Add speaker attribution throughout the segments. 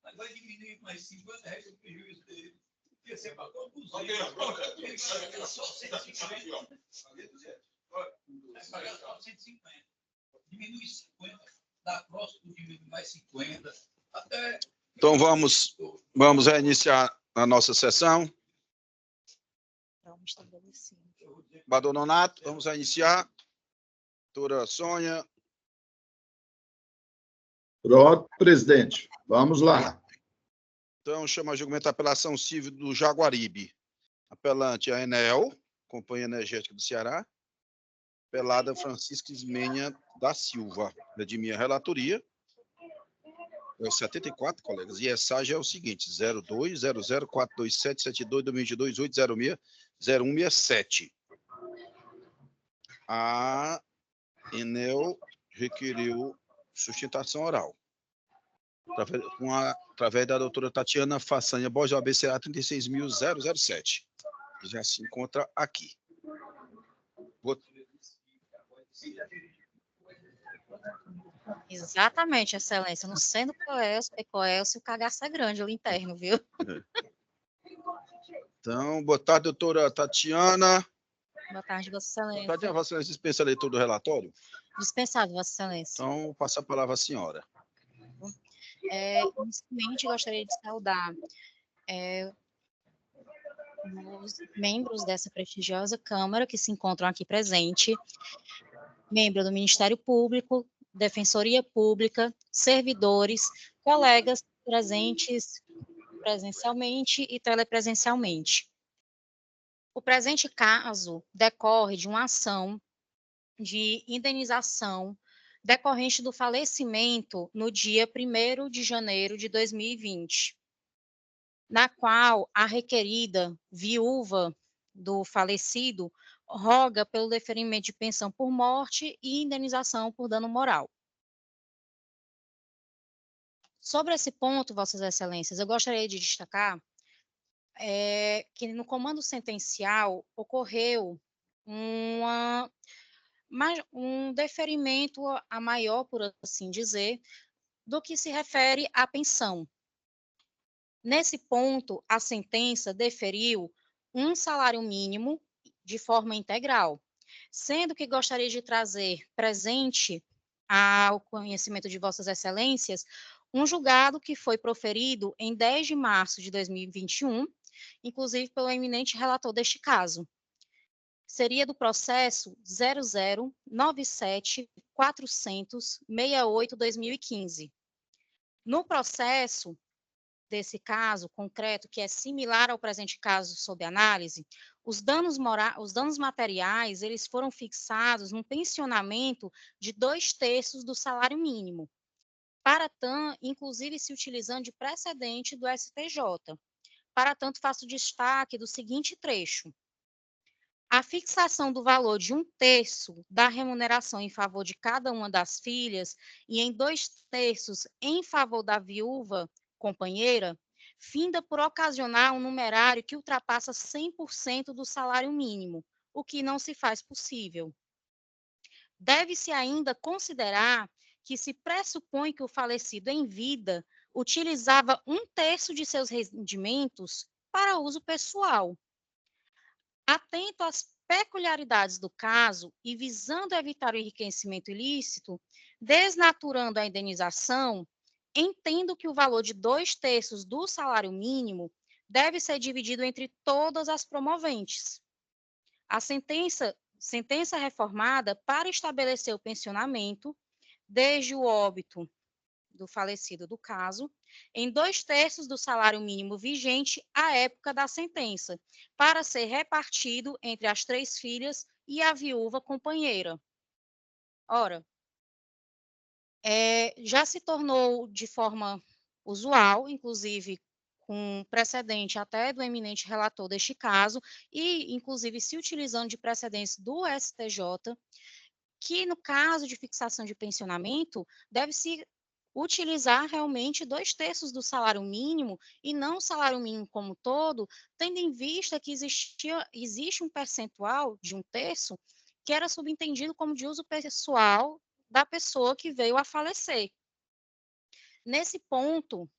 Speaker 1: Mas vai diminuir mais 50 reais o prejuízo dele. Porque você pagou 200. Só 150. Vai pagar só 150. Diminui 50. Da próxima diminui mais 50. Até...
Speaker 2: Então vamos reiniciar a nossa sessão. Badononato, vamos reiniciar. Doutora Sônia.
Speaker 3: Pronto, presidente. Vamos lá.
Speaker 2: Então, chama a julgamento da apelação civil do Jaguaribe. Apelante a Enel, Companhia Energética do Ceará. Apelada Francisca Ismênia da Silva. É de minha relatoria. É o 74, colegas. E essa já é o seguinte: 0200427722202280600167. A Enel requeriu sustentação oral, através da doutora Tatiana Façanha Borges, ABCA 36.007. Já se encontra aqui.
Speaker 4: Exatamente, excelência. Não sendo Coelce, o cagaço é grande, o interno, viu?
Speaker 2: Então, boa tarde, doutora Tatiana.
Speaker 4: Boa tarde, Vossa Excelência.
Speaker 2: Tatiana, Vossa Excelência dispensa a leitura do relatório?
Speaker 4: Dispensado, Vossa Excelência.
Speaker 2: Então, vou passar a palavra à senhora.
Speaker 4: Inicialmente, gostaria de saudar os membros dessa prestigiosa Câmara que se encontram aqui presente, membro do Ministério Público, Defensoria Pública, servidores, colegas presentes presencialmente e telepresencialmente. O presente caso decorre de uma ação de indenização decorrente do falecimento no dia 1º de janeiro de 2020, na qual a requerida viúva do falecido roga pelo deferimento de pensão por morte e indenização por dano moral. Sobre esse ponto, Vossas Excelências, eu gostaria de destacar que no comando sentencial ocorreu um deferimento a maior, por assim dizer, do que se refere à pensão. Nesse ponto, a sentença deferiu um salário mínimo de forma integral, sendo que gostaria de trazer presente ao conhecimento de Vossas Excelências um julgado que foi proferido em 10 de março de 2021, inclusive pelo eminente relator deste caso. Seria do processo 0097-400-68-2015. No processo desse caso concreto, que é similar ao presente caso sob análise, os danos materiais, eles foram fixados num pensionamento de 2/3 do salário mínimo, para tanto, inclusive se utilizando de precedente do STJ. Para tanto, faço destaque do seguinte trecho: a fixação do valor de 1/3 da remuneração em favor de cada uma das filhas e em 2/3 em favor da viúva companheira, finda por ocasionar um numerário que ultrapassa 100% do salário mínimo, o que não se faz possível. Deve-se ainda considerar que se pressupõe que o falecido em vida utilizava 1/3 de seus rendimentos para uso pessoal. Atento às peculiaridades do caso e visando evitar o enriquecimento ilícito, desnaturando a indenização, entendo que o valor de 2/3 do salário mínimo deve ser dividido entre todas as promoventes. A sentença reformada para estabelecer o pensionamento, desde o óbito do falecido do caso, em 2/3 do salário mínimo vigente à época da sentença, para ser repartido entre as 3 filhas e a viúva companheira. Ora, já se tornou de forma usual, inclusive com precedente até do eminente relator deste caso, e inclusive se utilizando de precedentes do STJ, que, no caso de fixação de pensionamento, deve-se utilizar realmente 2/3 do salário mínimo e não o salário mínimo como todo, tendo em vista que existe um percentual de 1/3 que era subentendido como de uso pessoal da pessoa que veio a falecer. Nesse ponto,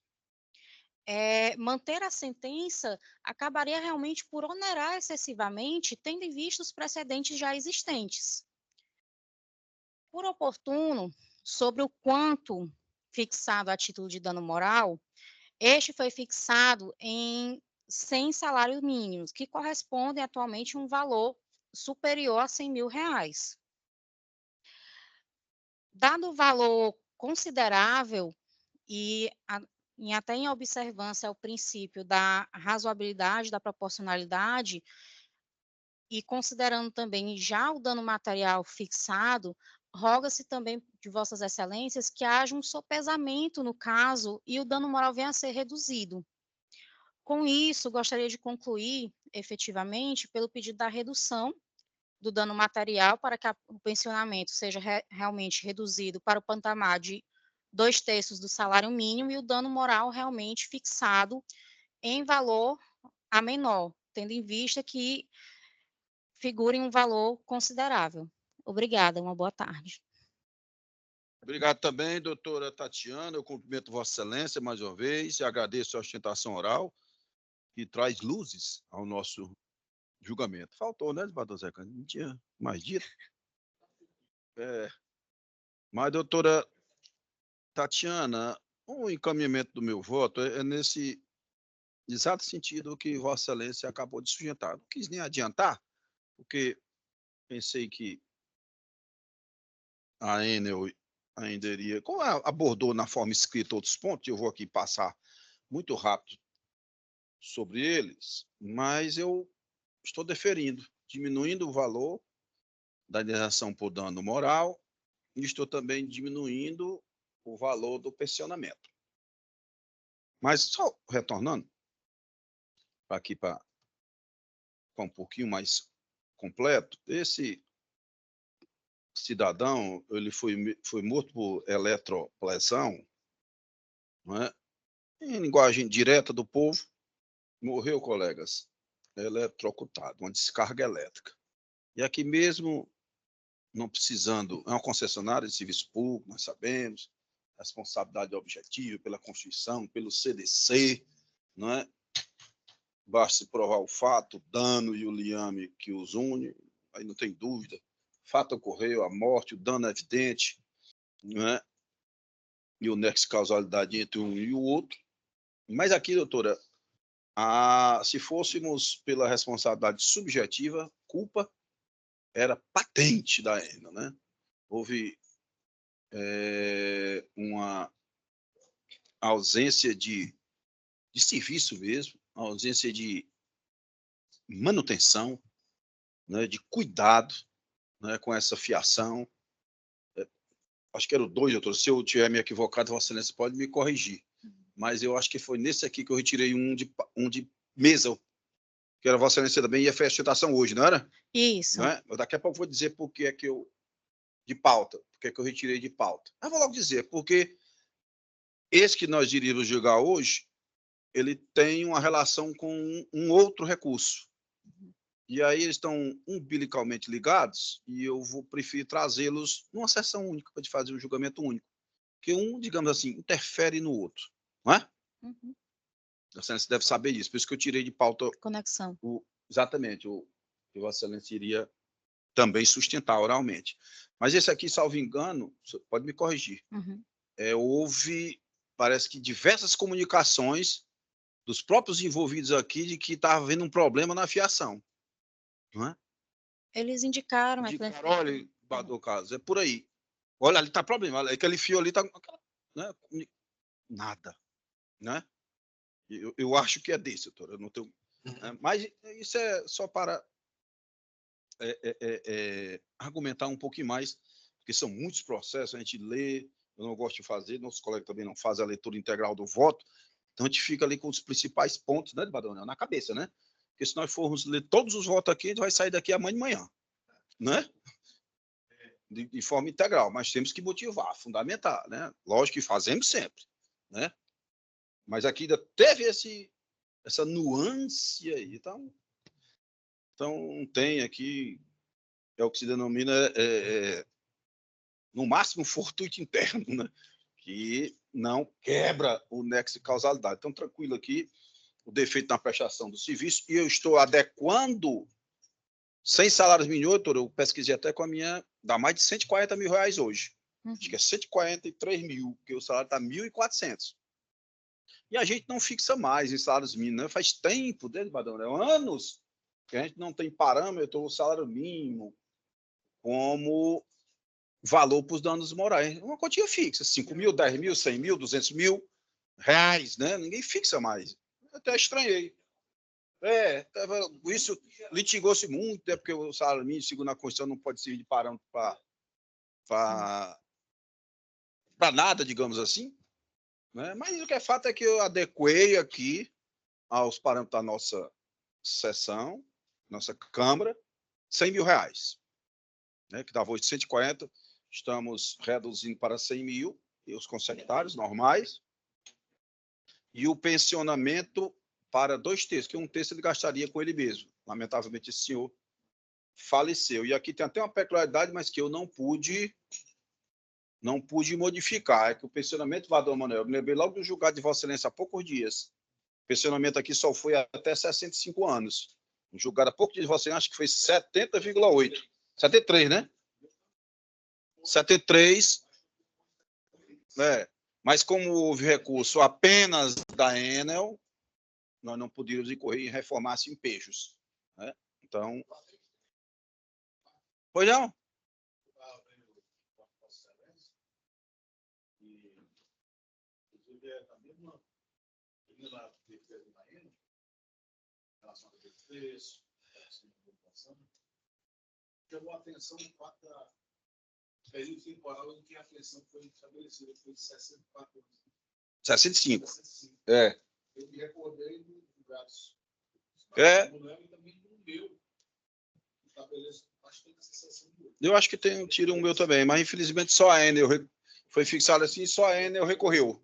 Speaker 4: manter a sentença acabaria realmente por onerar excessivamente, tendo em vista os precedentes já existentes. Por oportuno, sobre o quanto fixado a título de dano moral, este foi fixado em 100 salários mínimos, que correspondem atualmente a um valor superior a R$ 100.000. Dado o valor considerável e até em observância ao princípio da razoabilidade, da proporcionalidade, e considerando também já o dano material fixado, roga-se também de Vossas Excelências que haja um sopesamento no caso e o dano moral venha a ser reduzido. Com isso, gostaria de concluir, efetivamente, pelo pedido da redução do dano material para que o pensionamento seja realmente reduzido para o patamar de 2/3 do salário mínimo e o dano moral realmente fixado em valor a menor, tendo em vista que figure um valor considerável. Obrigada, uma boa tarde.
Speaker 2: Obrigado também, doutora Tatiana. Eu cumprimento Vossa Excelência mais uma vez e agradeço a ostentação oral que traz luzes ao nosso julgamento. Faltou, né, desembargador Zeca? Não tinha mais dito. Mas, doutora Tatiana, o encaminhamento do meu voto é nesse exato sentido que Vossa Excelência acabou de sustentar. Não quis nem adiantar, porque pensei que a Enel ainda iria, como abordou na forma escrita outros pontos, eu vou aqui passar muito rápido sobre eles, mas eu estou deferindo, diminuindo o valor da indenização por dano moral e estou também diminuindo o valor do pensionamento. Mas só retornando aqui para um pouquinho mais completo, esse cidadão, ele foi morto por eletroplesão, não é? Em linguagem direta do povo, morreu, colegas, eletrocutado, uma descarga elétrica. E aqui mesmo, não precisando, é uma concessionária de serviço público, nós sabemos, responsabilidade objetiva pela Constituição, pelo CDC, não é? Basta provar o fato, o dano e o liame que os une, aí não tem dúvida. O fato ocorreu, a morte, o dano é evidente, não é? E o nexo de causalidade entre um e o outro. Mas aqui, doutora, se fôssemos pela responsabilidade subjetiva, culpa era patente da Enel, né? Houve uma ausência de serviço mesmo, ausência de manutenção, né, de cuidado, né, com essa fiação. Acho que era o 2, doutor. Se eu tiver me equivocado, Vossa Excelência pode me corrigir. Mas eu acho que foi nesse aqui que eu retirei um de mesa, que era Vossa Excelência também, ia fazer a citação hoje, não era?
Speaker 4: Isso.
Speaker 2: Não é? Daqui a pouco eu vou dizer por que é que eu de pauta, porque é que eu retirei de pauta. Mas vou logo dizer, porque esse que nós iríamos julgar hoje, ele tem uma relação com um outro recurso. E aí eles estão umbilicalmente ligados e eu vou preferir trazê-los numa sessão única, para fazer um julgamento único. Porque um, digamos assim, interfere no outro, não é?
Speaker 4: Uhum.
Speaker 2: Você deve saber disso, por isso que eu tirei de pauta.
Speaker 4: Conexão.
Speaker 2: Exatamente, o Vossa Excelência iria também sustentar oralmente. Mas esse aqui, salvo engano, pode me corrigir,
Speaker 4: Uhum.
Speaker 2: Houve, parece que diversas comunicações dos próprios envolvidos aqui de que estava havendo um problema na fiação. Não é?
Speaker 4: Eles indicaram.
Speaker 2: Olha, Bador Carlos, é por aí. Olha, ali está problema, olha, aquele fio ali está... Né? Nada. Né? Eu acho que é desse, doutor. Eu não tenho... Né? Mas isso é só para argumentar um pouquinho mais, porque são muitos processos, a gente lê, eu não gosto de fazer, nossos colegas também não fazem a leitura integral do voto, então a gente fica ali com os principais pontos, né, Badonel, na cabeça, né? Porque se nós formos ler todos os votos aqui, a gente vai sair daqui amanhã de manhã, né? de forma integral, mas temos que motivar, fundamentar, né? Lógico que fazemos sempre, né? Mas aqui ainda teve essa nuance aí, então tem aqui, é o que se denomina, no máximo, fortuito interno, né? Que não quebra o nexo de causalidade. Então, tranquilo aqui, o defeito na prestação do serviço, e eu estou adequando, sem salários mínimos, eu pesquisei até com a minha, dá mais de 140 mil reais hoje. Acho que é 143 mil, porque o salário está 1.400. E a gente não fixa mais em salários mínimos, né? Faz tempo, desde Badão, né? Anos que a gente não tem parâmetro ou salário mínimo como valor para os danos morais. Uma quantia fixa, 5 mil, 10 mil, 100 mil, 200 mil reais, né? Ninguém fixa mais. Eu até estranhei. Isso litigou-se muito, né? Porque o salário mínimo, segundo a Constituição, não pode servir de parâmetro para nada, digamos assim. Né? Mas o que é fato é que eu adequei aqui aos parâmetros da nossa sessão, nossa Câmara, 100 mil reais, né? Que dava 840, estamos reduzindo para 100 mil, e os consectários normais, e o pensionamento para 2 terços, que 1 terço ele gastaria com ele mesmo. Lamentavelmente, esse senhor faleceu. E aqui tem até uma peculiaridade, mas que eu não pude modificar, é que o pensionamento, Vador Manuel, eu me lembrei logo do julgado de Vossa Excelência há poucos dias. O pensionamento aqui só foi até 65 anos. Um julgado há poucos dias de Vossa Excelência, acho que foi 70,8. 73, né? 73. Mas como houve recurso apenas da Enel, nós não podíamos incorrer em reformar-se em pejos. Né? Então... Pois não?
Speaker 5: Chamou a atenção o fato da período temporal em que a pensão foi estabelecida, foi de 64 anos.
Speaker 2: 65.
Speaker 5: 65. Eu me recordei dos julgados. E também do meu. Estabeleço bastante essa sessão de hoje.
Speaker 2: Eu acho que tem um tiro meu também, mas infelizmente só a Enel foi fixado assim, só a Enel recorreu.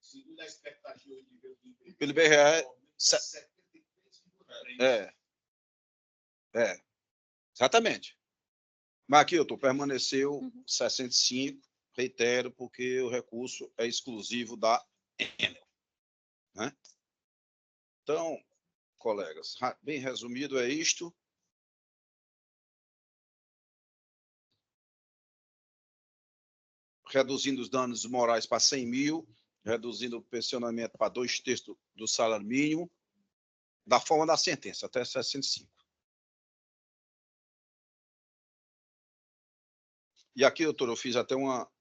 Speaker 5: Segundo a expectativa de ver
Speaker 2: Pelo IBRE, exatamente. Mas aqui, permaneceu 65, reitero, porque o recurso é exclusivo da Enel. Né? Então, colegas, bem resumido é isto. Reduzindo os danos morais para 100 mil, reduzindo o pensionamento para 2 terços do salário mínimo, da forma da sentença, até 65. E aqui, doutor, eu fiz até uma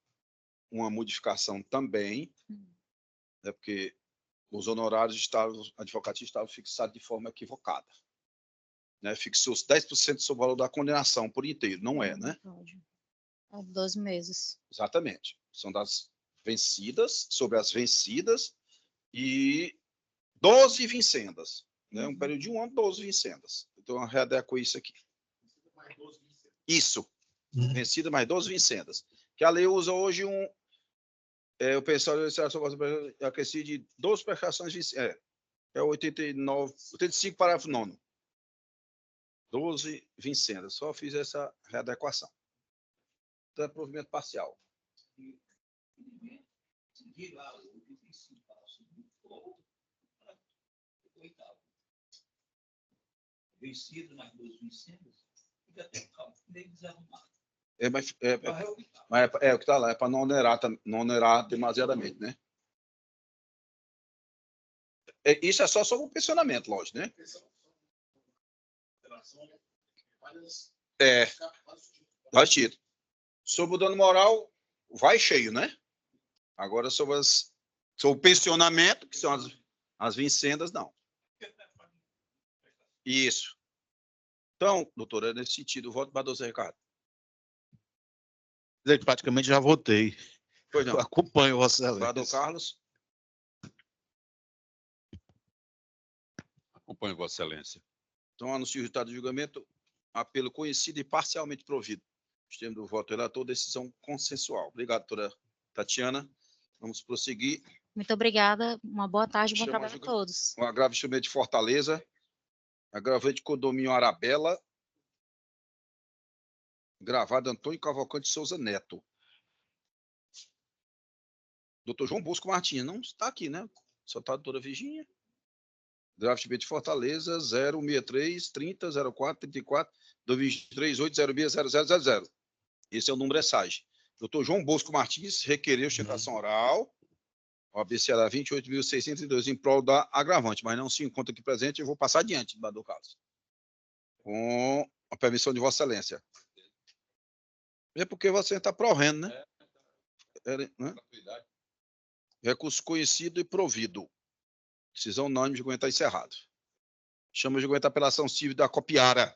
Speaker 2: modificação também, né, porque os honorários advocatícios estavam fixados de forma equivocada. Né? Fixou-se 10% sobre o valor da condenação por inteiro, não é, né?
Speaker 4: Pode. 12 meses.
Speaker 2: Exatamente. São das vencidas, sobre as vencidas, e 12 vincendas. Né? Um período de 1 ano, 12 vincendas. Então, eu readequo isso aqui. Isso. Vencida mais 12 vincendas. Que a lei usa hoje o pensário de acrescido de 12 prestações vincendas. É 85, parágrafo 9º. 12 vincendas. Só fiz essa readequação. Então, é provimento parcial.
Speaker 1: Vencido mais 12 vincendas, fica até meio desarrumado.
Speaker 2: Mas o que está lá, é para não onerar demasiadamente, né? Isso é só sobre o pensionamento, lógico, né? Vai tido. Sobre o dano moral, vai cheio, né? Agora, sobre o pensionamento, que são as vincendas, não. Isso. Então, doutor, é nesse sentido, eu voto para o Zé Ricardo.
Speaker 6: Praticamente já votei.
Speaker 2: Pois não.
Speaker 6: Eu acompanho, Vossa
Speaker 2: Para o
Speaker 6: Excelência.
Speaker 2: Carlos.
Speaker 7: Acompanho, Vossa Excelência.
Speaker 2: Então, anuncio o resultado do julgamento. apelo conhecido e parcialmente provido. Nos termos do voto relator, decisão consensual. Obrigado, doutora Tatiana. Vamos prosseguir.
Speaker 4: Muito obrigada. Uma boa tarde, bom
Speaker 2: Chama
Speaker 4: trabalho a
Speaker 2: julga-
Speaker 4: todos.
Speaker 2: Um agravo de instrumento de Fortaleza. Agravante de condomínio Arabella. Gravado Antônio Cavalcante Souza Neto. Doutor João Bosco Martins, não está aqui, né? Só está a doutora Virgínia. Draft B de Fortaleza, 063 30 04 34 223 806 0000. Esse é o número ESAG. Doutor João Bosco Martins requereu sustentação oral, OAB Ceará 28.602, em prol da agravante, mas não se encontra aqui presente, eu vou passar adiante do caso. Com a permissão de Vossa Excelência. É porque você está provendo, né? Né? Recurso conhecido e provido. Decisão unânime, julgamento está encerrado. Chama de julgamento a apelação civil da Copiara.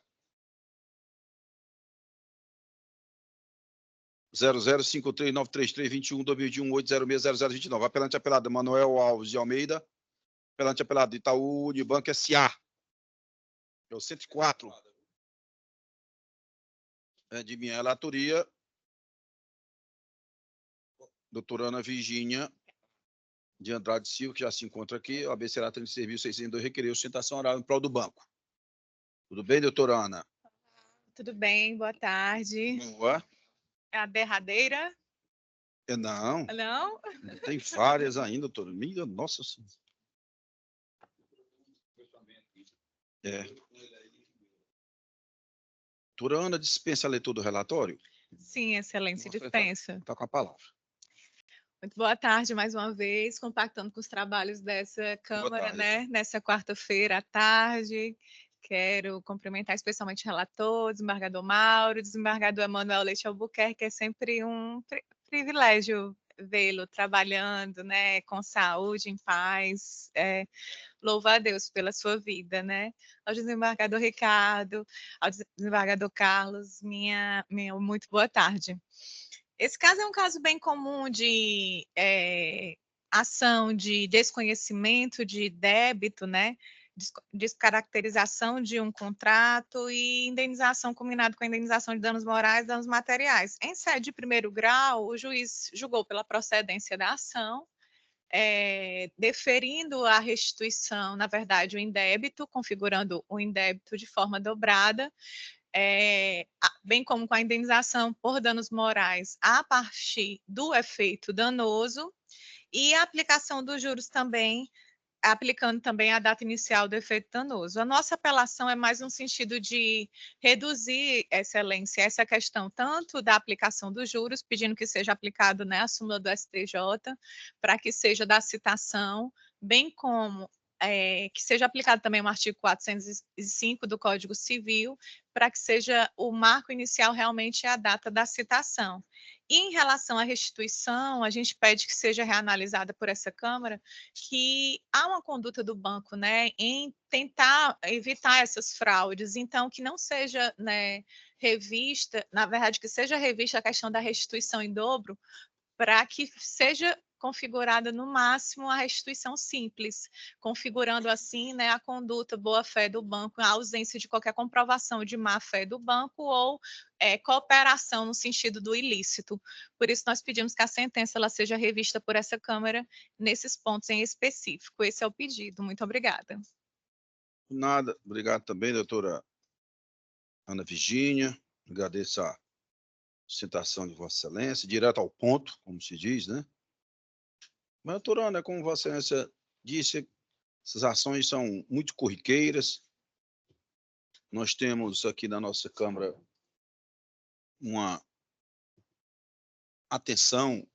Speaker 2: 00539331202180600029. Apelante apelado Manuel Alves de Almeida. Apelante apelado Itaú Unibanco S.A. É o 104. É de minha relatoria. Doutora Ana Virgínia de Andrade Silva, que já se encontra aqui. O ABC Será 36.602 requeriu sustentação oral em prol do banco. Tudo bem, doutora Ana?
Speaker 7: Tudo bem, boa tarde.
Speaker 2: Boa.
Speaker 7: É a derradeira?
Speaker 2: Não,
Speaker 7: Não?
Speaker 2: tem várias ainda, doutora. Minha nossa senhora. Doutora Ana, dispensa a leitura do relatório?
Speaker 7: Sim, excelência,
Speaker 2: Você
Speaker 7: dispensa.
Speaker 2: está com a palavra.
Speaker 7: Muito boa tarde mais uma vez, compactando com os trabalhos dessa Câmara,
Speaker 2: tarde.
Speaker 7: né? Nessa quarta-feira à tarde. Quero cumprimentar especialmente o relator, desembargador Mauro, desembargador Emanuel Leite Albuquerque, é sempre um privilégio vê-lo trabalhando, né, com saúde, em paz. Louvo a Deus pela sua vida, né? Ao desembargador Ricardo, ao desembargador Carlos, minha muito boa tarde. Esse caso é um caso bem comum de ação de desconhecimento de débito, né? Descaracterização de um contrato e indenização combinado com a indenização de danos morais e danos materiais. Em sede de primeiro grau, o juiz julgou pela procedência da ação, deferindo a restituição, na verdade, o indébito, configurando o indébito de forma dobrada, bem como com a indenização por danos morais a partir do efeito danoso e a aplicação dos juros também, aplicando também a data inicial do efeito danoso. A nossa apelação é mais no sentido de reduzir, excelência, essa questão tanto da aplicação dos juros, pedindo que seja aplicado, né, a súmula do STJ, para que seja da citação, bem como que seja aplicado também o artigo 405 do Código Civil, para que seja o marco inicial realmente a data da citação. E em relação à restituição, a gente pede que seja reanalisada por essa Câmara, que há uma conduta do banco, né, em tentar evitar essas fraudes, então que não seja, né, revista, na verdade, que seja revista a questão da restituição em dobro, para que seja configurada no máximo a restituição simples, configurando assim, né, a conduta boa-fé do banco, a ausência de qualquer comprovação de má-fé do banco ou cooperação no sentido do ilícito. Por isso, nós pedimos que a sentença ela seja revista por essa Câmara nesses pontos em específico. Esse é o pedido. Muito obrigada.
Speaker 2: Nada. Obrigado também, doutora Ana Virgínia. Agradeço a sustentação de Vossa Excelência, direto ao ponto, como se diz, né? Mas, doutora Ana, como Vossa Excelência disse, essas ações são muito corriqueiras. Nós temos aqui na nossa Câmara uma atenção,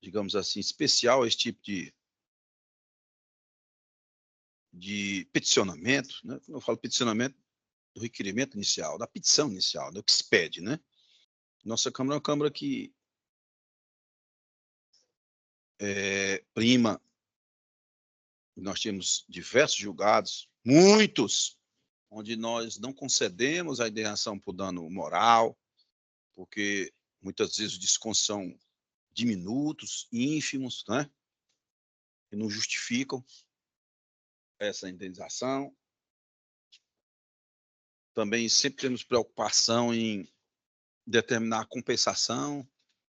Speaker 2: digamos assim, especial a esse tipo de peticionamento, né? Quando eu falo peticionamento, do requerimento inicial, da petição inicial, do que se pede, né? Nossa Câmara é uma Câmara que prima. Nós temos diversos julgados, muitos, onde nós não concedemos a indenização por dano moral, porque muitas vezes os descontos são diminutos, ínfimos, né? E não justificam essa indenização. também sempre temos preocupação em determinar a compensação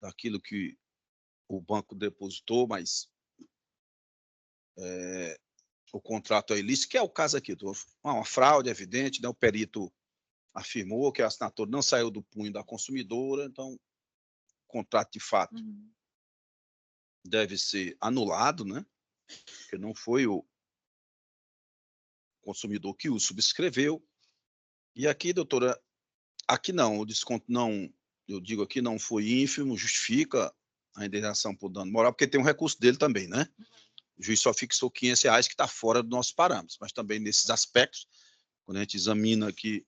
Speaker 2: daquilo que o banco depositou, mas o contrato é ilícito, que é o caso aqui. Uma fraude evidente, né? O perito afirmou que a assinatura não saiu do punho da consumidora, então o contrato de fato deve ser anulado, né? Porque não foi o consumidor que o subscreveu. E aqui, doutora, aqui não, o desconto não, eu digo aqui, não foi ínfimo, justifica a indenização por dano moral, porque tem um recurso dele também, né? O juiz só fixou R$500, que está fora dos nossos parâmetros, mas também nesses aspectos, quando a gente examina aqui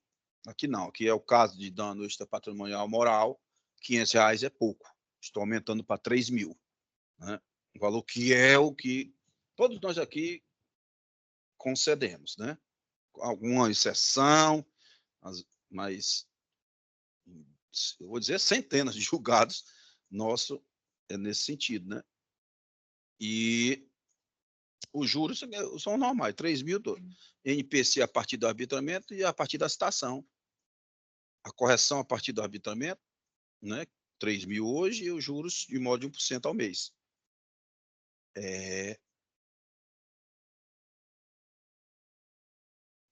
Speaker 2: não, aqui é o caso de dano extrapatrimonial moral, R$500 é pouco, estou aumentando para 3 mil, né? Um valor que é o que todos nós aqui concedemos, né? Alguma exceção, mas eu vou dizer centenas de julgados nosso é nesse sentido, né? E os juros são normais, 3 mil, NPC a partir do arbitramento e a partir da citação. A correção a partir do arbitramento, né? 3 mil hoje e os juros de modo de 1% ao mês.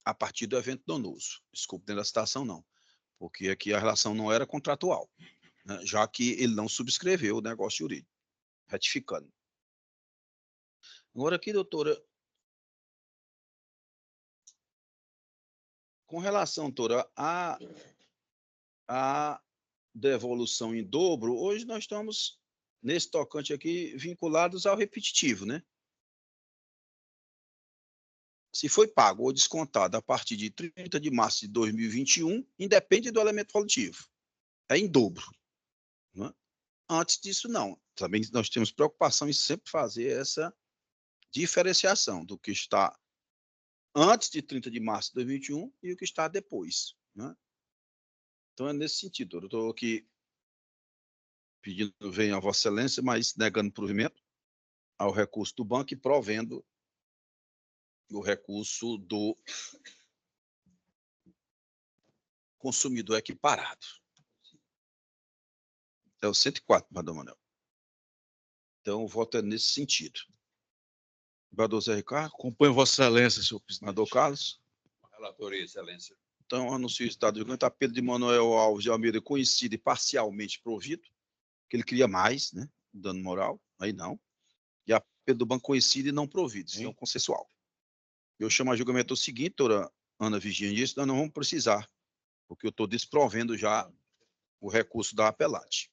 Speaker 2: A partir do evento danoso. Desculpe, dentro da citação não, porque aqui a relação não era contratual, né? Já que ele não subscreveu o negócio jurídico, retificando. Agora aqui, doutora, com relação, doutora, à devolução em dobro, hoje nós estamos, nesse tocante aqui, vinculados ao repetitivo, né? Se foi pago ou descontado a partir de 30 de março de 2021, independe do elemento volutivo. É em dobro, né? Antes disso, não. Também nós temos preocupação em sempre fazer essa diferenciação do que está antes de 30 de março de 2021 e o que está depois, né? Então, é nesse sentido. Eu estou aqui pedindo venha a Vossa Excelência, mas negando provimento ao recurso do banco e provendo o recurso do consumidor equiparado. É o 104, Madame Manuel. Então, o voto é nesse sentido. Vereador Zé Ricardo.
Speaker 6: Acompanho Vossa Excelência, senhor presidente.
Speaker 2: Senador Carlos.
Speaker 1: Relatoria, excelência.
Speaker 2: Então, anuncio o estado de julgamento a Pedro de Manuel Alves de Almeida conhecido e parcialmente provido, que ele queria mais, né? Dano moral, aí não. E a Pedro do Banco conhecido e não provido, senão consensual. Eu chamo a julgamento o seguinte, doutora Ana Virgínia disse, nós não vamos precisar, porque eu estou desprovendo já o recurso da apelante.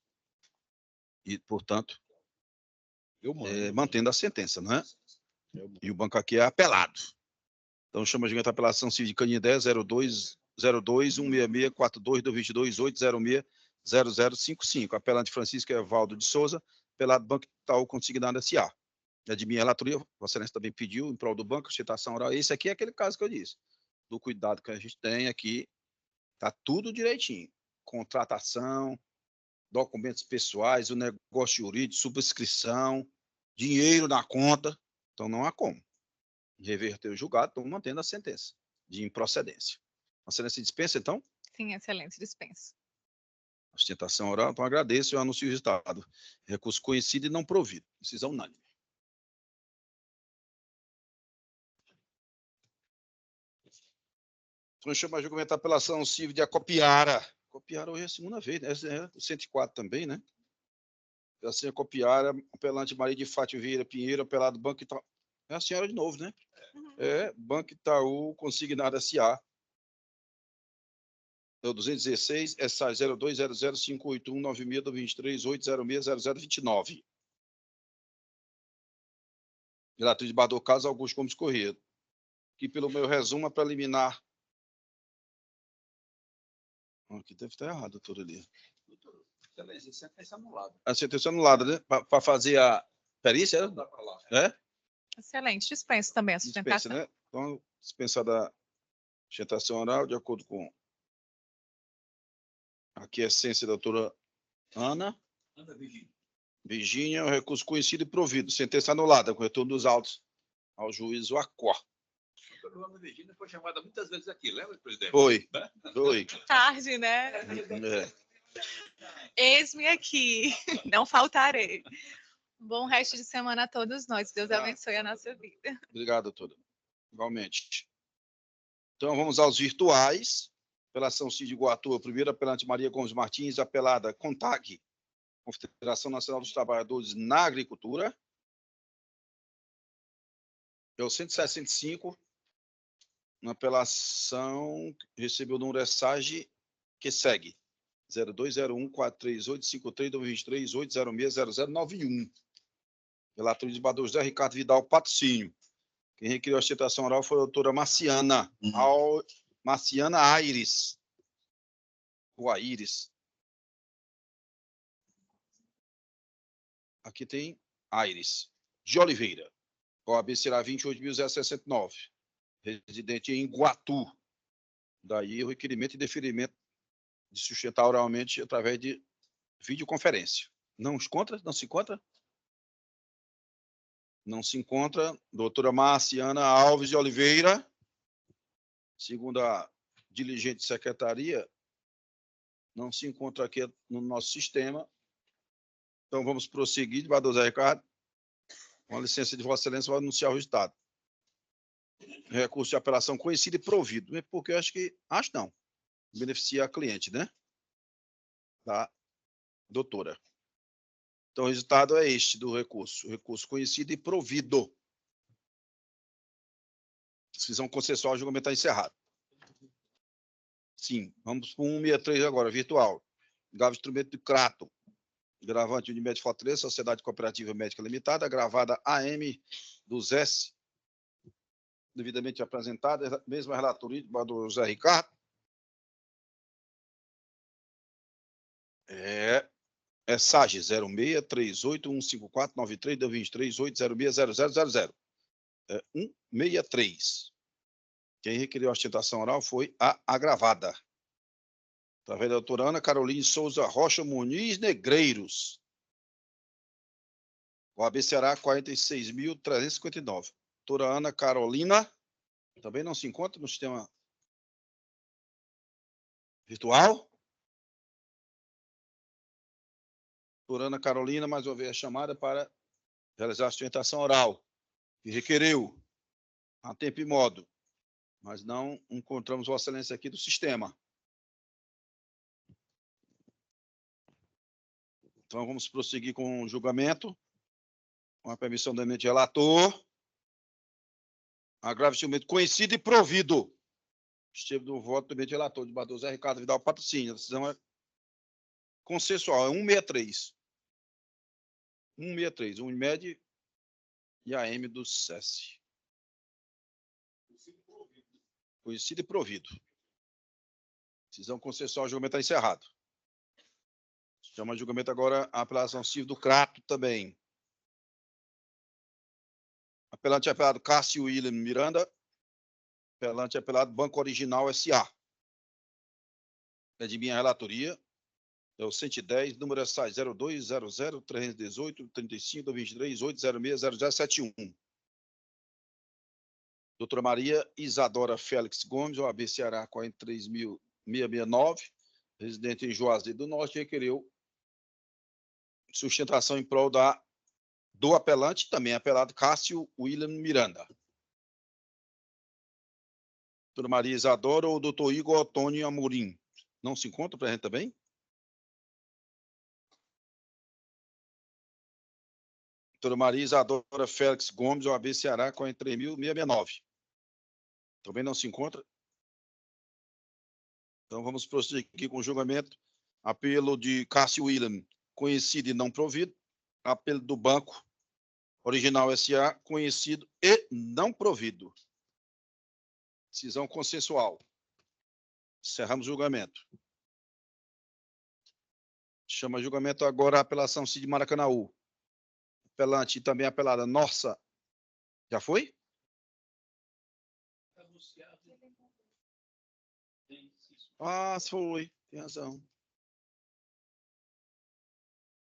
Speaker 2: E, portanto, mantendo a sentença, não é? E o banco aqui é apelado. Então, chama a julgamento a apelação civil de Canindé 02-166-42-22-806-0055. Apelante Francisco Evaldo de Souza, apelado Banco Itaú Consignado S.A. De minha relatoria, Vossa Excelência também pediu, em prol do banco, citação oral. Esse aqui é aquele caso que eu disse, do cuidado que a gente tem aqui, está tudo direitinho. Contratação, documentos pessoais, o negócio jurídico, subscrição, dinheiro na conta. Então, não há como reverter o julgado, estão mantendo a sentença de improcedência. Vossa Excelência dispensa, então?
Speaker 7: Sim, excelência, dispensa.
Speaker 2: A sustentação oral, então agradeço e eu anuncio o resultado. Recurso conhecido e não provido. Decisão unânime. Então, chama a julgamento a apelação civil de Acopiara. Acopiara hoje é a segunda vez, né? Essa é o 104 também, né? Assim, Acopiara, apelante Maria de Fátima Vieira Pinheiro, apelado Banco Itaú. É a senhora de novo, né? É, Banco Itaú Consignado S.A. É o 216, SAI 02005819622380600029. Relator de Bardo Caso Augusto Gomes Corrêa. Aqui pelo meu resumo a preliminar. Aqui deve estar errado, doutor ali.
Speaker 1: Excelência, sentença anulada.
Speaker 2: A sentença anulada, né? Para fazer a perícia?
Speaker 1: Dá para lá.
Speaker 2: É?
Speaker 7: Excelente, dispensa também a
Speaker 2: Dispensa,
Speaker 7: sustentação.
Speaker 2: né? Então, dispensada a sustentação oral, de acordo com a aquiescência da doutora Ana Virgínia, o recurso conhecido e provido. Sentença anulada, com retorno dos autos ao juízo ACOR.
Speaker 1: doutora Ana Virgínia foi chamada muitas vezes aqui, lembra, presidente?
Speaker 2: Foi. Foi.
Speaker 7: Tarde, né?
Speaker 2: É.
Speaker 7: Eis-me aqui, não faltarei. Bom resto de semana a todos nós. Deus abençoe a nossa vida.
Speaker 2: Obrigado, doutora. Igualmente. Então, vamos aos virtuais. Apelação Cid Iguatu, primeiro apelante Maria Gomes Martins, apelada CONTAG, Confederação Nacional dos Trabalhadores na Agricultura. É o 165, na apelação, recebeu o número SAGE que segue 0201-438-53-2023-806-0091. Relator desembargador José Ricardo Vidal Patrocínio. Quem requeriu a sustentação oral foi a doutora Marciana Aires. O Aires. Aqui tem Aires. De Oliveira. OAB será 28.069. Residente em Iguatu. Daí o requerimento e deferimento de sustentar oralmente através de videoconferência. Não se encontra? Não se encontra? Não se encontra. Doutora Marciana Alves de Oliveira, segundo a diligente secretaria, não se encontra aqui no nosso sistema. Então, vamos prosseguir, desembargador Zé Ricardo. Com a licença de Vossa Excelência, vou anunciar o resultado. Recurso de apelação conhecido e provido. Porque eu acho não. Beneficia a cliente, né? Da doutora. Então, o resultado é este do recurso. Recurso conhecido e provido. Decisão consensual, o julgamento está encerrado. Sim, vamos para o 163 agora, virtual. Grave instrumento de Crato. Gravante Unimed Fortaleza, Sociedade Cooperativa Médica Limitada, gravada AM dos S, devidamente apresentada, mesma relatoria do José Ricardo. É SAGE 063815493223-8060000. 163. Quem requeriu a sustentação oral foi a agravada. Através da doutora Ana Caroline Souza Rocha Muniz Negreiros. O OAB Ceará 46.359. Doutora Ana Carolina também não se encontra no sistema virtual. Doutora Ana Carolina, mais uma vez, a chamada para realizar a sustentação oral, que requereu a tempo e modo, mas não encontramos Vossa Excelência aqui do sistema. Então, vamos prosseguir com o julgamento, com a permissão do eminente relator. Agravo instrumento conhecido e provido. Esteve do voto do eminente relator, de desembargador José Ricardo Vidal Patrocínio. A decisão é consensual, é 163. 163, Unimed e a AM do SESI. Conhecido e provido. Decisão consensual, o julgamento está encerrado. Chama de julgamento agora a apelação civil do Crato também. Apelante apelado Cássio William Miranda. Apelante apelado Banco Original S.A. É de minha relatoria. É o 110, número SAI 0200-318-35-23-806-0071. Doutora Maria Isadora Félix Gomes, OAB Ceará 43.669, residente em Juazeiro do Norte, requereu sustentação em prol do apelante, também apelado Cássio William Miranda. Doutora Maria Isadora ou doutor Igor Otônio Amorim? Não se encontra presente também? Doutora Maria Isadora Félix Gomes, OAB Ceará 43.669. Também não se encontra? Então, vamos prosseguir com o julgamento. Apelo de Cássio William, conhecido e não provido. Apelo do Banco Original S.A., conhecido e não provido. Decisão consensual. Encerramos o julgamento. Chama julgamento agora a apelação Cid Maracanaú. Apelante e também apelada Nossa. Já foi? Ah, foi. Tem razão.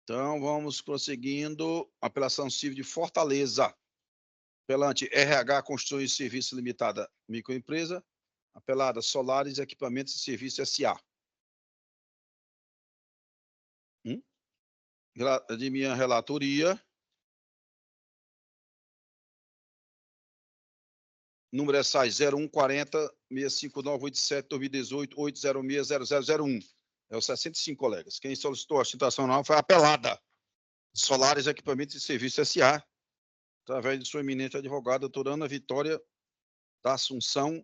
Speaker 2: Então, vamos prosseguindo. Apelação civil de Fortaleza. Apelante RH Construção e Serviço Limitada Microempresa. Apelada Solares Equipamentos e Serviços S.A. De minha relatoria. Número SAI 0140-65987-2018-806-0001. É o 65, colegas. Quem solicitou a citação não foi a apelada Solares Equipamentos e Serviços S.A., através de sua eminente advogada, doutora Ana Vitória da Assunção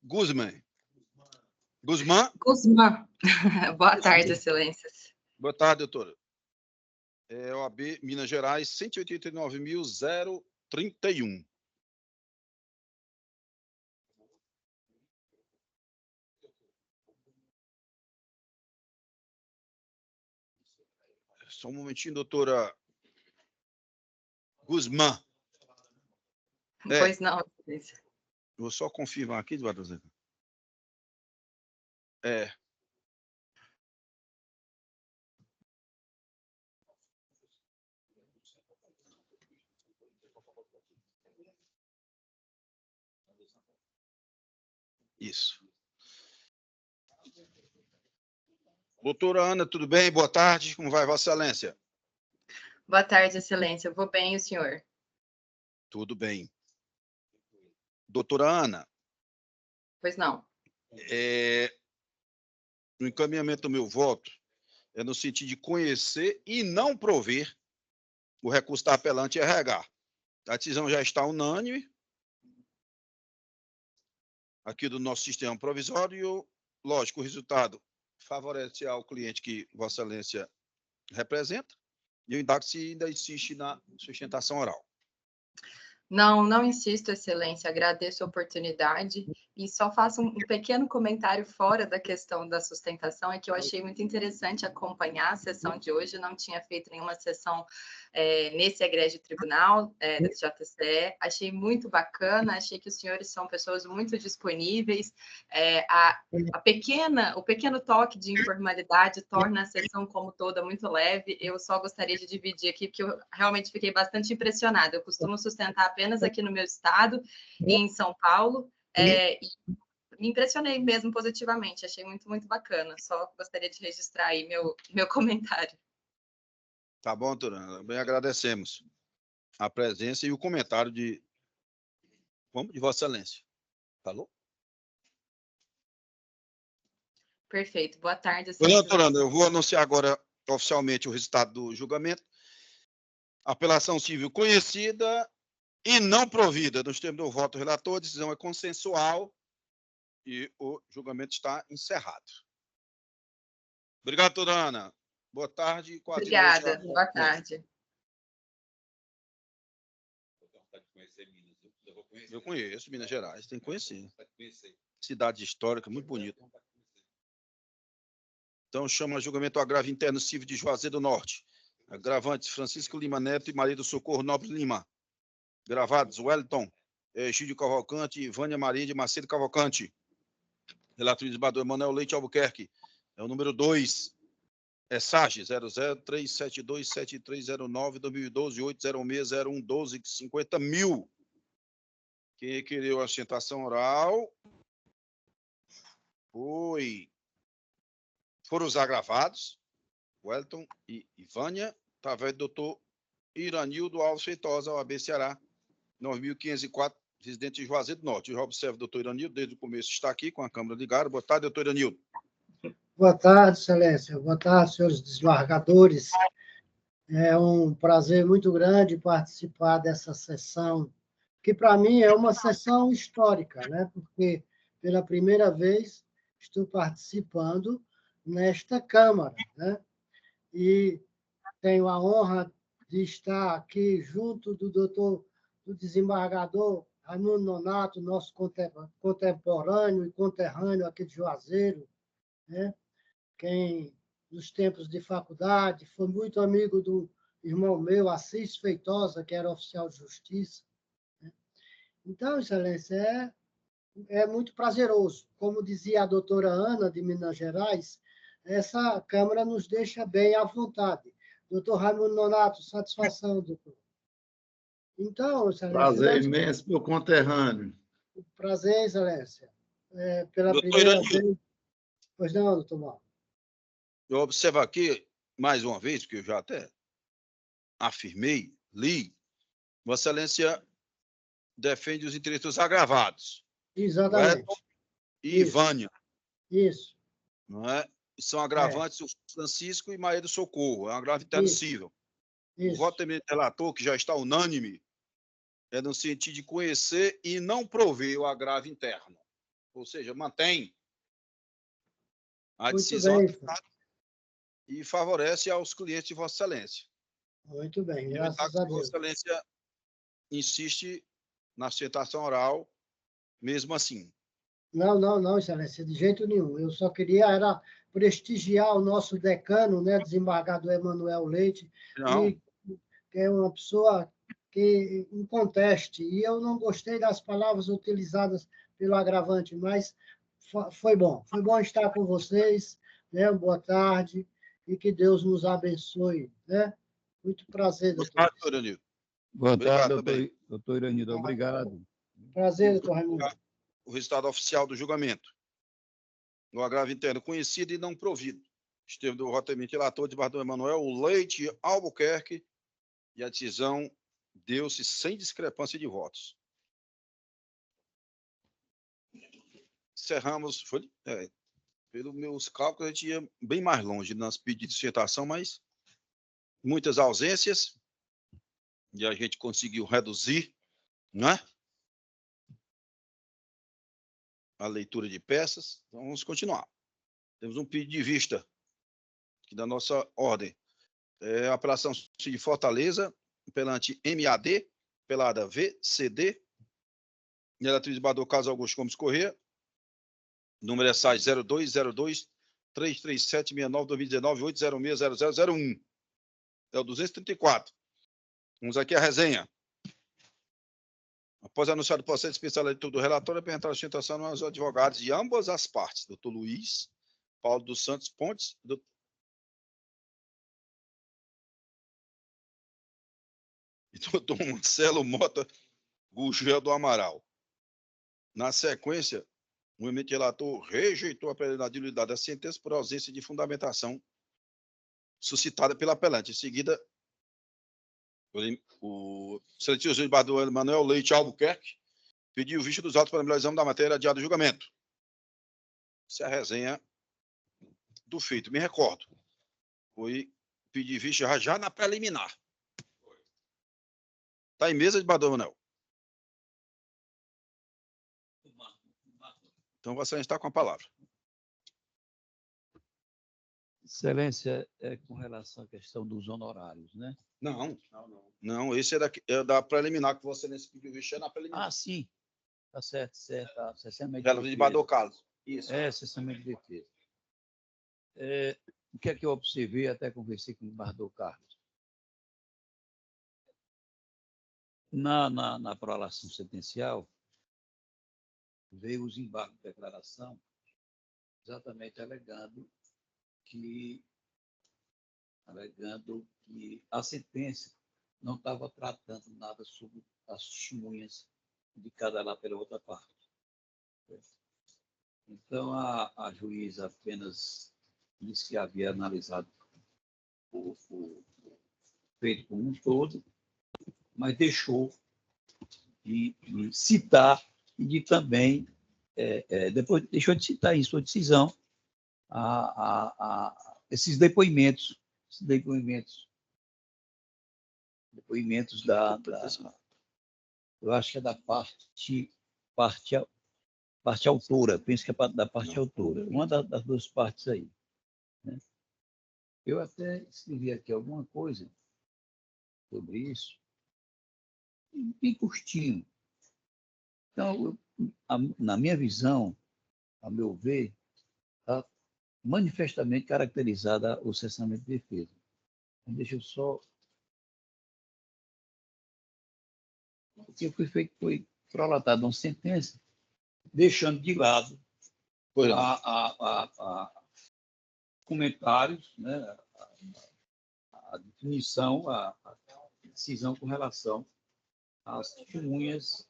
Speaker 2: Guzmán. Guzmán?
Speaker 8: Guzmán. Boa tarde, excelências.
Speaker 2: Boa tarde, doutora. OAB Minas Gerais, 189.031. Só um momentinho, doutora Guzmán.
Speaker 8: Pois não, excelência.
Speaker 2: Vou só confirmar aqui, doutora. Isso. Doutora Ana, tudo bem? Boa tarde. Como vai, Vossa Excelência?
Speaker 8: Boa tarde, excelência. Eu vou bem, e o senhor?
Speaker 2: Tudo bem. Doutora Ana.
Speaker 8: Pois não.
Speaker 2: O encaminhamento do meu voto é no sentido de conhecer e não prover o recurso da apelante RH. A decisão já está unânime aqui do nosso sistema provisório. Lógico, o resultado favorece ao cliente que Vossa Excelência representa. E eu indago se ainda insiste na sustentação oral.
Speaker 8: Não insisto, excelência. Agradeço a oportunidade e só faço um pequeno comentário fora da questão da sustentação, é que eu achei muito interessante acompanhar a sessão de hoje. Eu não tinha feito nenhuma sessão nesse egrégio tribunal do JTCE. Achei muito bacana, achei que os senhores são pessoas muito disponíveis. O pequeno toque de informalidade torna a sessão como toda muito leve. Eu só gostaria de dividir aqui, porque eu realmente fiquei bastante impressionada. Eu costumo sustentar apenas aqui no meu estado e em São Paulo, e me impressionei mesmo positivamente, achei muito, muito bacana. Só gostaria de registrar aí meu comentário.
Speaker 2: Tá bom, doutora Ana. Bem, agradecemos a presença e o comentário de Vossa Excelência. Falou?
Speaker 8: Perfeito. Boa tarde.
Speaker 2: Doutora Ana, eu vou anunciar agora oficialmente o resultado do julgamento. Apelação civil conhecida e não provida nos termos do voto do relator, a decisão é consensual e o julgamento está encerrado. Obrigado, doutora Ana. Boa tarde.
Speaker 8: Obrigada. Boa tarde.
Speaker 2: Eu conheço Minas Gerais, tem que conhecer. Cidade histórica, muito bonita. Então, chama julgamento agravo interno civil de Juazeiro do Norte. Agravantes Francisco Lima Neto e Maria do Socorro Nobre Lima. Gravados Wellington, Egídio Cavalcante e Vânia Maria de Macedo Cavalcante. Relator desembargador Emanuel Leite Albuquerque. É o número 2. SAGE 003727309-2012-806011250.000. Quem requereu a sustentação oral foram os agravados, Wellington e Vânia, através do doutor Iranildo Alves Feitosa, OAB Ceará, 9.504, residente de Juazeiro do Norte. Eu já observo o doutor Iranildo, desde o começo está aqui com a câmera ligada. Boa tarde, doutor Iranildo.
Speaker 9: Boa tarde, excelência. Boa tarde, senhores desembargadores. É um prazer muito grande participar dessa sessão, que para mim é uma sessão histórica, né? Porque pela primeira vez estou participando nesta Câmara, né? E tenho a honra de estar aqui junto do desembargador Raimundo Nonato, nosso contemporâneo e conterrâneo aqui de Juazeiro, né? Quem, nos tempos de faculdade, foi muito amigo do irmão meu, Assis Feitosa, que era oficial de justiça. Né? Então, excelência, é muito prazeroso. Como dizia a doutora Ana, de Minas Gerais, essa Câmara nos deixa bem à vontade. Doutor Raimundo Nonato, satisfação, doutor. Então, Excelência,
Speaker 3: Prazer imenso, meu conterrâneo.
Speaker 9: prazer, Excelência. Pela
Speaker 2: Doutor
Speaker 9: primeira
Speaker 2: Iranildo.
Speaker 9: vez. Pois não, doutor Mauro.
Speaker 2: Eu observo aqui, mais uma vez, porque eu já até afirmei, li, Vossa Excelência defende os interesses dos agravados.
Speaker 9: Exatamente.
Speaker 2: Wellington e
Speaker 9: Isso.
Speaker 2: Ivânia,
Speaker 9: Isso.
Speaker 2: não é? São agravantes o Francisco e Maria do Socorro, é um agravo intercível. O
Speaker 9: Isso.
Speaker 2: voto do relator, que já está unânime, é no sentido de conhecer e não prover o agravo interno. Ou seja, mantém a
Speaker 9: Muito
Speaker 2: decisão
Speaker 9: bem.
Speaker 2: e favorece aos clientes de Vossa Excelência.
Speaker 9: Muito bem,
Speaker 2: E
Speaker 9: graças a
Speaker 2: Vossa
Speaker 9: Deus.
Speaker 2: Excelência insiste na sustentação oral, mesmo assim.
Speaker 9: Não, Excelência, de jeito nenhum. Eu só queria era prestigiar o nosso decano, né, desembargador Emanuel Leite,
Speaker 2: Não,
Speaker 9: que é uma pessoa que inconteste. E eu não gostei das palavras utilizadas pelo agravante, mas foi bom. Foi bom estar com vocês, né? Boa tarde e que Deus nos abençoe, né? Muito prazer,
Speaker 2: boa
Speaker 9: doutor.
Speaker 2: tarde, doutor Iranildo.
Speaker 6: Boa
Speaker 2: Obrigado
Speaker 6: tarde,
Speaker 2: também.
Speaker 6: doutor Iranildo. Obrigado.
Speaker 9: Prazer, doutor Raimundo.
Speaker 2: O resultado oficial do julgamento. No agravo interno conhecido e não provido. Esteve do roteiramente relator de Bardão Emanuel Leite Albuquerque e a decisão deu-se sem discrepância de votos. Encerramos, pelos meus cálculos, a gente ia bem mais longe nas pedidos de sustentação, mas muitas ausências e a gente conseguiu reduzir, né? A leitura de peças. Então, vamos continuar. Temos um pedido de vista aqui da nossa ordem. A apelação de Fortaleza, apelante MAD, apelada VCD, relatriz Bador Carlos Augusto Gomes Corrêa, número SAI 0202-33769-2019-806-0001. É o 234. Vamos aqui a resenha. Após anunciado o processo especial da leitura do relatório, apresentar a sustentação aos advogados de ambas as partes, doutor Luiz Paulo dos Santos Pontes e doutor Marcelo Mota Gugel do Amaral. Na sequência, o eminente relator rejeitou a penalidade da sentença por ausência de fundamentação suscitada pela apelante. Em seguida, o seletivo juiz Bardão Emanuel Leite Albuquerque pediu vista dos autos para melhor exame da matéria adiada do julgamento. Essa é a resenha do feito. Me recordo. Foi pedir vista já na preliminar. Está em mesa de Bardão Emanuel. Então, você está com a palavra.
Speaker 6: Excelência, com relação à questão dos honorários, né?
Speaker 2: Não, esse é da preliminar que você nesse pediu vista na preliminar.
Speaker 6: Ah, sim. Tá certo. Cessamento de
Speaker 2: Ela de Bador
Speaker 6: defesa.
Speaker 2: Carlos. Isso.
Speaker 6: Cessamento de defesa. O que é que eu observei, até conversei com o Bardor Carlos. Na prolação sentencial, veio os embargos de declaração, exatamente alegando que a sentença não estava tratando nada sobre as testemunhas indicadas lá pela outra parte. Então, a juíza apenas disse que havia analisado o feito como um todo, mas deixou de citar e de também, depois deixou de citar em sua decisão esses depoimentos eu acho que é da parte autora, penso que é da parte autora, uma das duas partes aí, né? Eu até escrevi aqui alguma coisa sobre isso, bem curtinho. Então, na minha visão, a meu ver, está manifestamente caracterizada o cessamento de defesa. Então, deixa eu só... O que foi feito foi prolatada uma sentença, deixando de lado comentários, né, a definição, a decisão com relação as testemunhas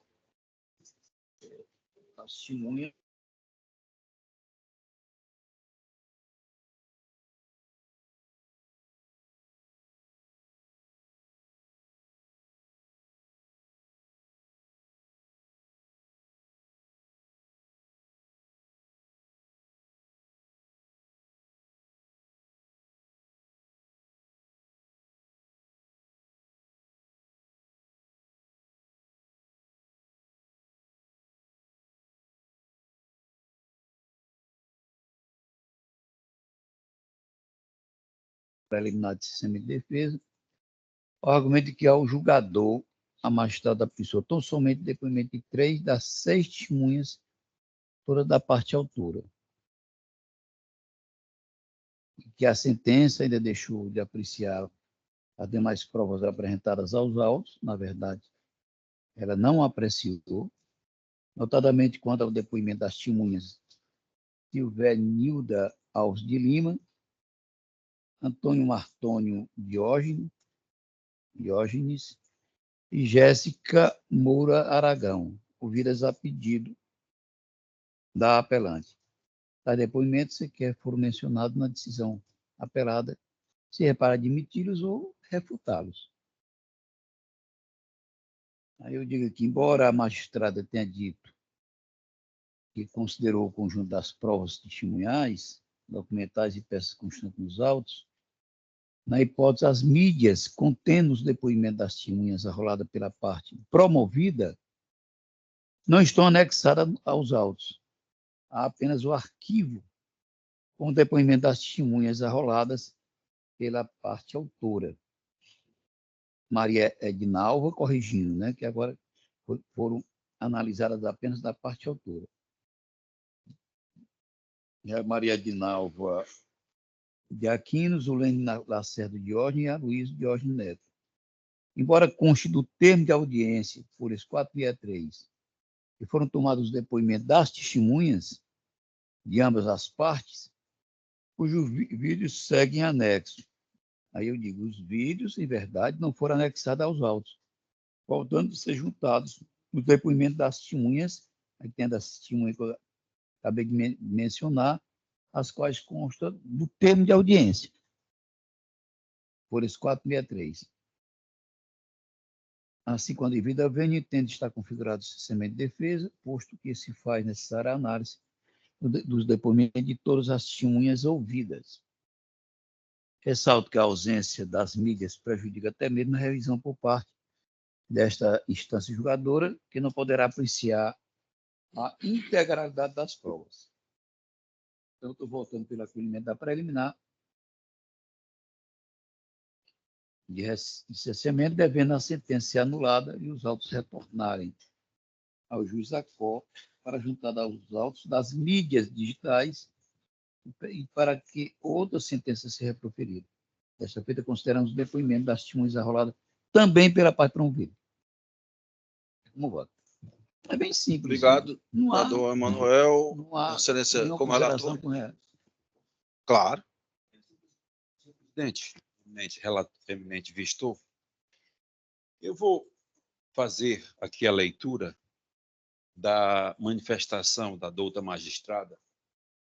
Speaker 6: preliminar de sistema de defesa, o argumento de que ao julgador, a magistrada da pessoa, tão somente depoimento de 3 das 6 testemunhas, toda da parte autora. Que a sentença ainda deixou de apreciar as demais provas apresentadas aos autos, na verdade, ela não apreciou, notadamente quanto ao depoimento das testemunhas Silvénilda Alves de Lima, Antônio Martônio Diógenes e Jéssica Moura Aragão, ouvidas a pedido da apelante. Tais depoimentos sequer foram mencionados na decisão apelada, se é para admiti-los ou refutá-los. Aí eu digo que, embora a magistrada tenha dito que considerou o conjunto das provas testemunhais, documentais e peças constantes nos autos, na hipótese, as mídias contendo os depoimentos das testemunhas arroladas pela parte promovida não estão anexadas aos autos. Há apenas o arquivo com o depoimento das testemunhas arroladas pela parte autora. Maria Edinalva corrigindo, né, que agora foram analisadas apenas da parte autora. A Maria Edinalva de Aquino, Zulene Lacerda Diógenes e Aloysio Diógenes Neto. Embora conste do termo de audiência, folhas 463, que foram tomados os depoimentos das testemunhas de ambas as partes, cujos vídeos seguem anexo. Aí eu digo, os vídeos, em verdade, não foram anexados aos autos, faltando ser juntados os depoimentos das testemunhas, aí tem das testemunhas que eu acabei de mencionar, as quais constam do termo de audiência, folhas 463. Assim, quando devida vênia, entende estar configurado o sistema de defesa, posto que se faz necessária a análise dos depoimentos de todas as testemunhas ouvidas. Ressalto que a ausência das mídias prejudica até mesmo a revisão por parte desta instância julgadora, que não poderá apreciar a integralidade das provas. Então, estou voltando pelo acolhimento da preliminar de licenciamento, devendo a sentença ser anulada e os autos retornarem ao juiz da COR para juntar aos autos das mídias digitais e para que outra sentença seja proferida. Desta feita, consideramos o depoimento das testemunhas arroladas também pela parte promovida. Como voto? É bem simples.
Speaker 2: Obrigado,
Speaker 6: não
Speaker 2: doutor Emanuel.
Speaker 6: não há
Speaker 2: Excelência, como relator. Claro.
Speaker 10: Presidente, relator eminente Vistor, eu vou fazer aqui a leitura da manifestação da douta magistrada,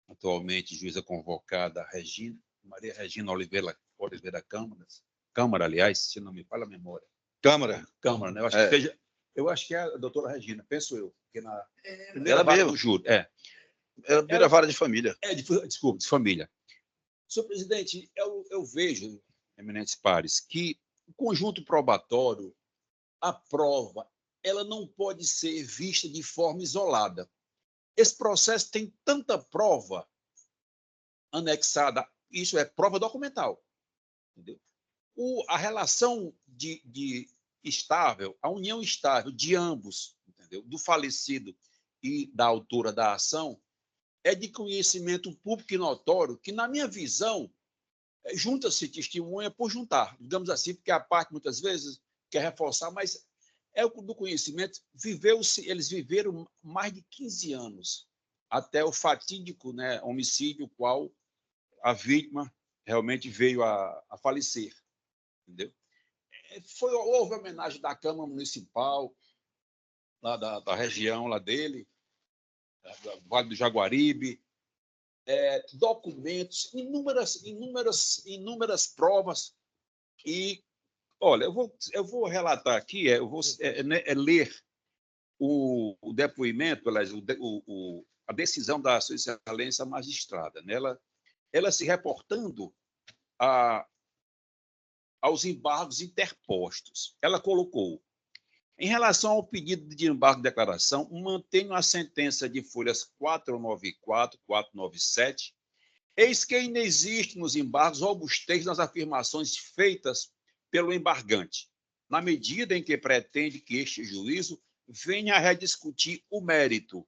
Speaker 10: atualmente juíza convocada, Regina, Maria Regina Oliveira Câmara, aliás, se não me falha a memória. Câmara, né? Eu acho que é a doutora Regina, penso eu, porque na primeira vara do júri.
Speaker 2: Ela vira vara de família.
Speaker 10: Desculpe, de família. Senhor presidente, eu vejo, eminentes pares, que o conjunto probatório, a prova, ela não pode ser vista de forma isolada. Esse processo tem tanta prova anexada, isso é prova documental. Entendeu? A relação de estável, a união estável de ambos, entendeu? Do falecido e da autora da ação, é de conhecimento público e notório que, na minha visão, junta-se testemunha por juntar, digamos assim, porque a parte, muitas vezes, quer reforçar, mas é o do conhecimento. Eles viveram mais de 15 anos, até o fatídico, né, homicídio, qual a vítima realmente veio a falecer. Entendeu? houve homenagem da Câmara Municipal, lá da região lá dele, do Vale do Jaguaribe, documentos, inúmeras provas. E, olha, eu vou relatar aqui, eu vou ler o depoimento, aliás, a decisão da Sua Excelência Magistrada, né? Ela se reportando aos embargos interpostos. Ela colocou: em relação ao pedido de embargo de declaração, mantenho a sentença de folhas 494, 497, eis que inexiste nos embargos robustez nas afirmações feitas pelo embargante, na medida em que pretende que este juízo venha a rediscutir o mérito,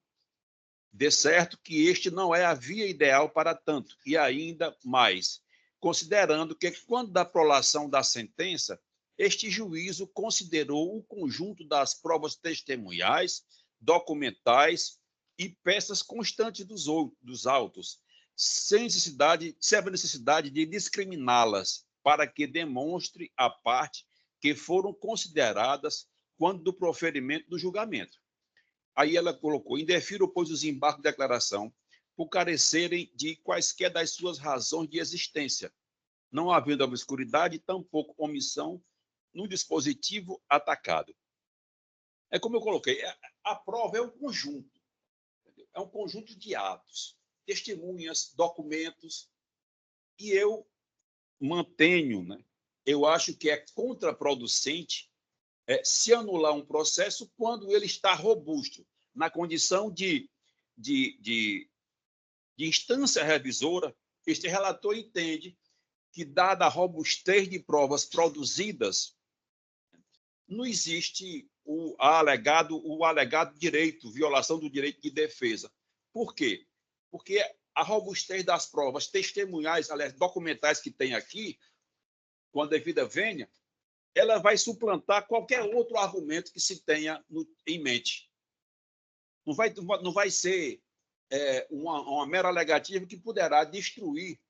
Speaker 10: de certo que este não é a via ideal para tanto, e ainda mais, considerando que, quando da prolação da sentença, este juízo considerou o conjunto das provas testemunhais, documentais e peças constantes dos autos, sem necessidade de discriminá-las, para que demonstre a parte que foram consideradas quando do proferimento do julgamento. Aí ela colocou: indefiro, pois, os embargos de declaração por carecerem de quaisquer das suas razões de existência, não havendo obscuridade, tampouco omissão no dispositivo atacado. É como eu coloquei, a prova é um conjunto, entendeu? É um conjunto de atos, testemunhas, documentos, e eu mantenho, né? Eu acho que é contraproducente se anular um processo quando ele está robusto, na condição de instância revisora. Este relator entende que, dada a robustez de provas produzidas, não existe o alegado direito, violação do direito de defesa. Por quê? Porque a robustez das provas testemunhais, aliás, documentais que tem aqui, com a devida vênia, ela vai suplantar qualquer outro argumento que se tenha em mente. Não vai ser uma mera alegativa que poderá destruir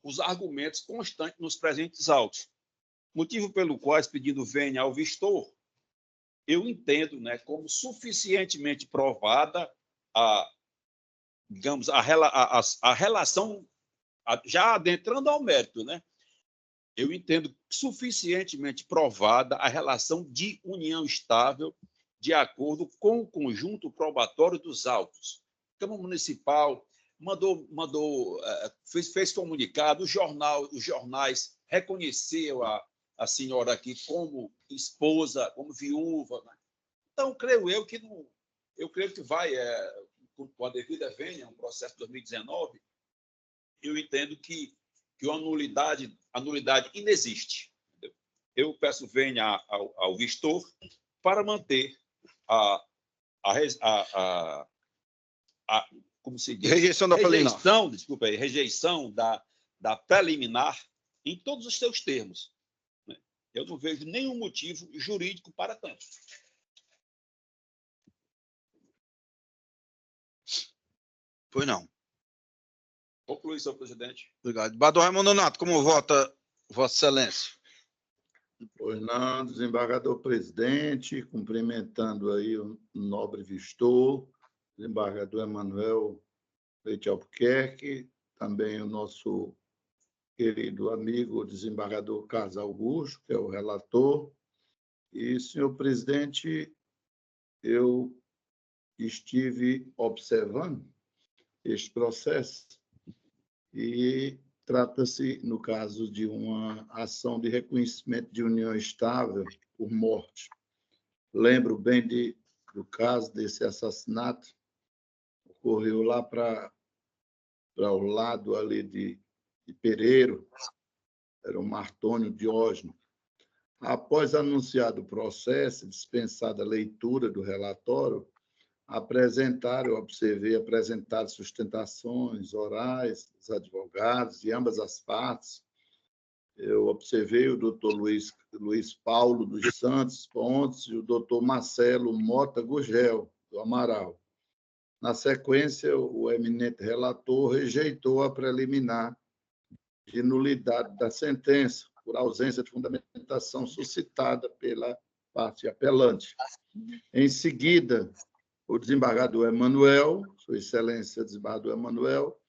Speaker 10: os argumentos constantes nos presentes autos. Motivo pelo qual, pedindo vênia ao vistor, eu entendo, né, como suficientemente provada digamos, a relação, já adentrando ao mérito, né? Eu entendo suficientemente provada a relação de união estável de acordo com o conjunto probatório dos autos. A Câmara Municipal fez comunicado, os jornais reconheceu a senhora aqui como esposa, como viúva, né? Então, creio que vai, com a devida vênia, um processo de 2019, eu entendo que a nulidade inexiste. Entendeu? Eu peço vênia ao vistor para manter como se diz?
Speaker 2: Rejeição da preliminar.
Speaker 10: Desculpa aí, rejeição da preliminar em todos os seus termos. Né? Eu não vejo nenhum motivo jurídico para tanto.
Speaker 2: Pois não.
Speaker 10: Conclui, senhor presidente.
Speaker 2: Obrigado. Bador Raimundo Nonato, como vota Vossa Excelência?
Speaker 3: Pois não, desembargador presidente, cumprimentando aí o nobre vistor, desembargador Emanuel Leite Albuquerque, também o nosso querido amigo desembargador Carlos Augusto, que é o relator. E, senhor presidente, eu estive observando este processo e trata-se, no caso, de uma ação de reconhecimento de união estável por morte. Lembro bem do caso desse assassinato, ocorreu lá para o lado ali de Pereiro, era o Martônio Diógenes. Após anunciado o processo, dispensada a leitura do relatório, eu observei apresentar sustentações orais dos advogados de ambas as partes. Eu observei o doutor Luiz Paulo dos Santos Pontes e o doutor Marcelo Mota Gugel, do Amaral. Na sequência, o eminente relator rejeitou a preliminar de nulidade da sentença, por ausência de fundamentação suscitada pela parte apelante. Em seguida, o desembargador Emanuel, Sua Excelência desembargador Emanuel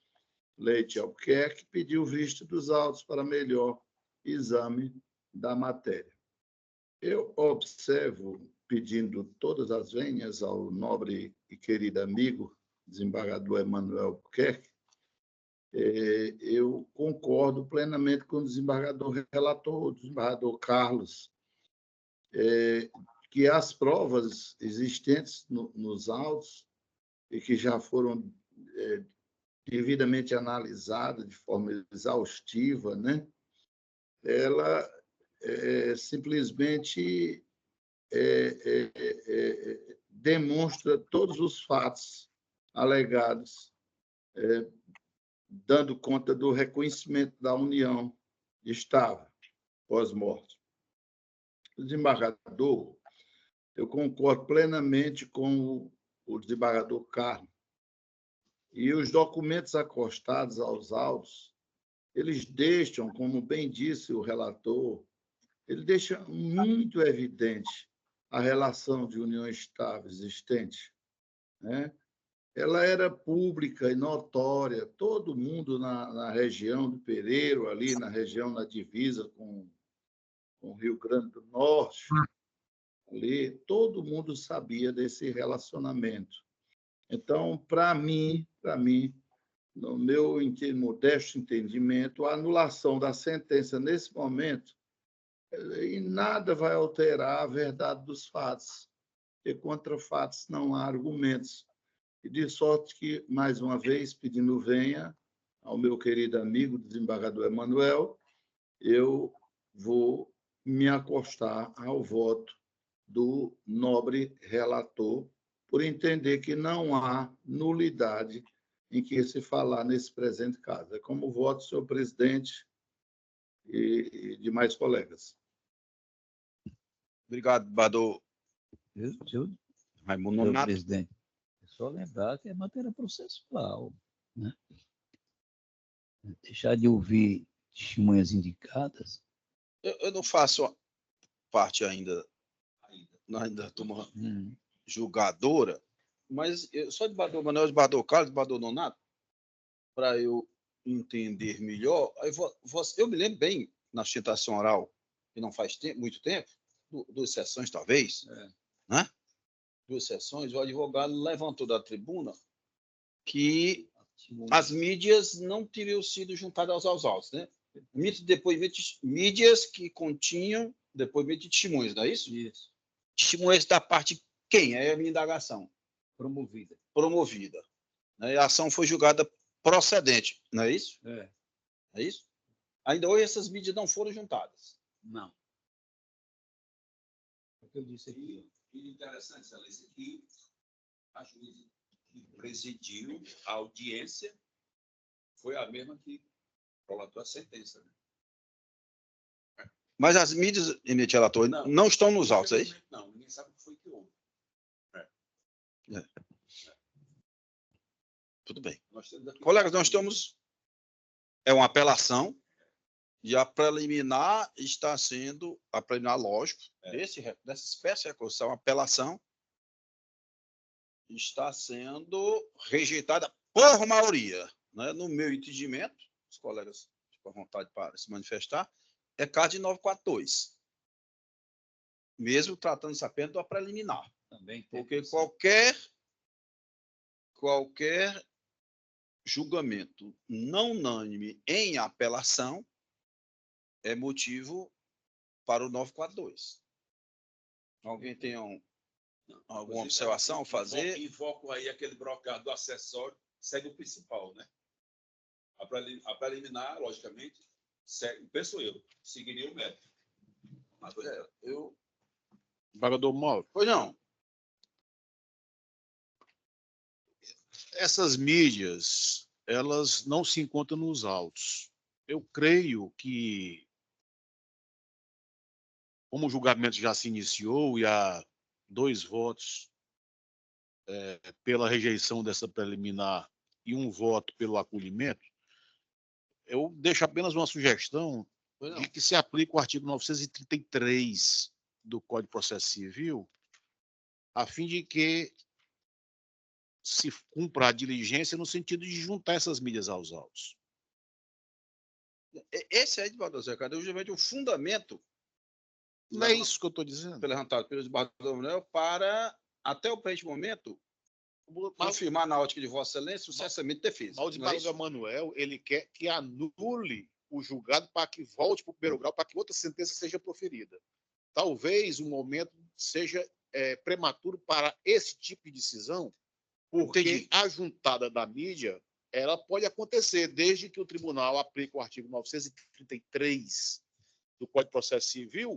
Speaker 3: Leite Albuquerque, pediu vista dos autos para melhor exame da matéria. Eu observo, pedindo todas as vênias ao nobre e querido amigo, desembargador Emanuel Albuquerque, eu concordo plenamente com o desembargador relator, o desembargador Carlos, que as provas existentes nos autos e que já foram devidamente analisadas de forma exaustiva, né? Ela simplesmente demonstra todos os fatos alegados, dando conta do reconhecimento da união estável pós-morte. O desembargador, eu concordo plenamente com o desembargador Carlos, e os documentos acostados aos autos, eles deixam, como bem disse o relator, ele deixa muito evidente a relação de união estável existente, né? Ela era pública e notória, todo mundo na região do Pereiro, ali na região, na divisa com o Rio Grande do Norte, ali, todo mundo sabia desse relacionamento. Então, para mim, no meu modesto entendimento, a anulação da sentença nesse momento em nada vai alterar a verdade dos fatos, porque contra fatos não há argumentos. E de sorte que, mais uma vez, pedindo venha ao meu querido amigo, desembargador Emanuel, eu vou me acostar ao voto do nobre relator, por entender que não há nulidade em que se falar nesse presente caso. É como voto, senhor presidente e demais colegas.
Speaker 2: Obrigado, Bador
Speaker 6: Senhor
Speaker 2: Raimundo Nonato.
Speaker 6: presidente, é só lembrar que é matéria processual, né? Deixar de ouvir testemunhas indicadas.
Speaker 2: Eu não faço parte ainda turma julgadora, mas só de Bador Manuel, de Bador Carlos, de Bador Nonato, para eu entender melhor. Eu me lembro bem, na sustentação oral, que não faz muito tempo, 2 sessões talvez, né? 2 sessões, o advogado levantou da tribuna que as mídias não teriam sido juntadas aos autos, né? Mídias que continham depoimento de testemunhas, não é isso?
Speaker 6: Isso.
Speaker 2: Testemunhas da parte de quem? É a minha indagação.
Speaker 6: Promovida.
Speaker 2: Né? A ação foi julgada procedente, não é isso? É isso? Ainda hoje essas mídias não foram juntadas.
Speaker 6: Não. É o que eu disse aqui.
Speaker 10: E interessante, Excelência, que a juíza que presidiu a audiência foi a mesma que prolatou a sentença. Né?
Speaker 2: Mas as mídias, eminente relator, não estão nos autos, é isso?
Speaker 10: Não, ninguém sabe o que foi que houve.
Speaker 2: Tudo bem. Colegas, nós estamos... É uma apelação e a preliminar está sendo... A preliminar, lógico, dessa espécie de recursão, a apelação está sendo rejeitada por maioria. Né? No meu entendimento, os colegas ficam à vontade para se manifestar, é caso de 942. Mesmo tratando-se apenas da preliminar.
Speaker 6: Também
Speaker 2: porque qualquer julgamento não unânime em apelação é motivo para o 942. Alguém tem alguma observação a fazer?
Speaker 10: Invoco aí aquele brocado do acessório, segue o principal, né? A preliminar, logicamente, segue, penso eu, seguiria o método. Mas,
Speaker 11: Embargador Mauro.
Speaker 2: Pois não.
Speaker 11: Essas mídias, elas não se encontram nos autos. Eu creio que, como o julgamento já se iniciou e há 2 votos pela rejeição dessa preliminar e 1 voto pelo acolhimento, eu deixo apenas uma sugestão de que se aplica o artigo 933 do Código de Processo Civil, a fim de que se cumpra a diligência no sentido de juntar essas mídias aos autos.
Speaker 2: Esse aí, Baldassar, cadê justamente o fundamento
Speaker 11: Não é isso que eu estou dizendo.
Speaker 2: levantado pelo desembargador Manuel para, até o presente momento, confirmar na ótica de Vossa Excelência o cessamento de defesa.
Speaker 11: Mas o desembargador Manuel, ele quer que anule o julgado para que volte para o primeiro grau, para que outra sentença seja proferida. Talvez o momento seja prematuro para esse tipo de decisão, porque
Speaker 2: Entendi.
Speaker 11: a juntada da mídia ela pode acontecer desde que o tribunal aplique o artigo 933 do Código de Processo Civil,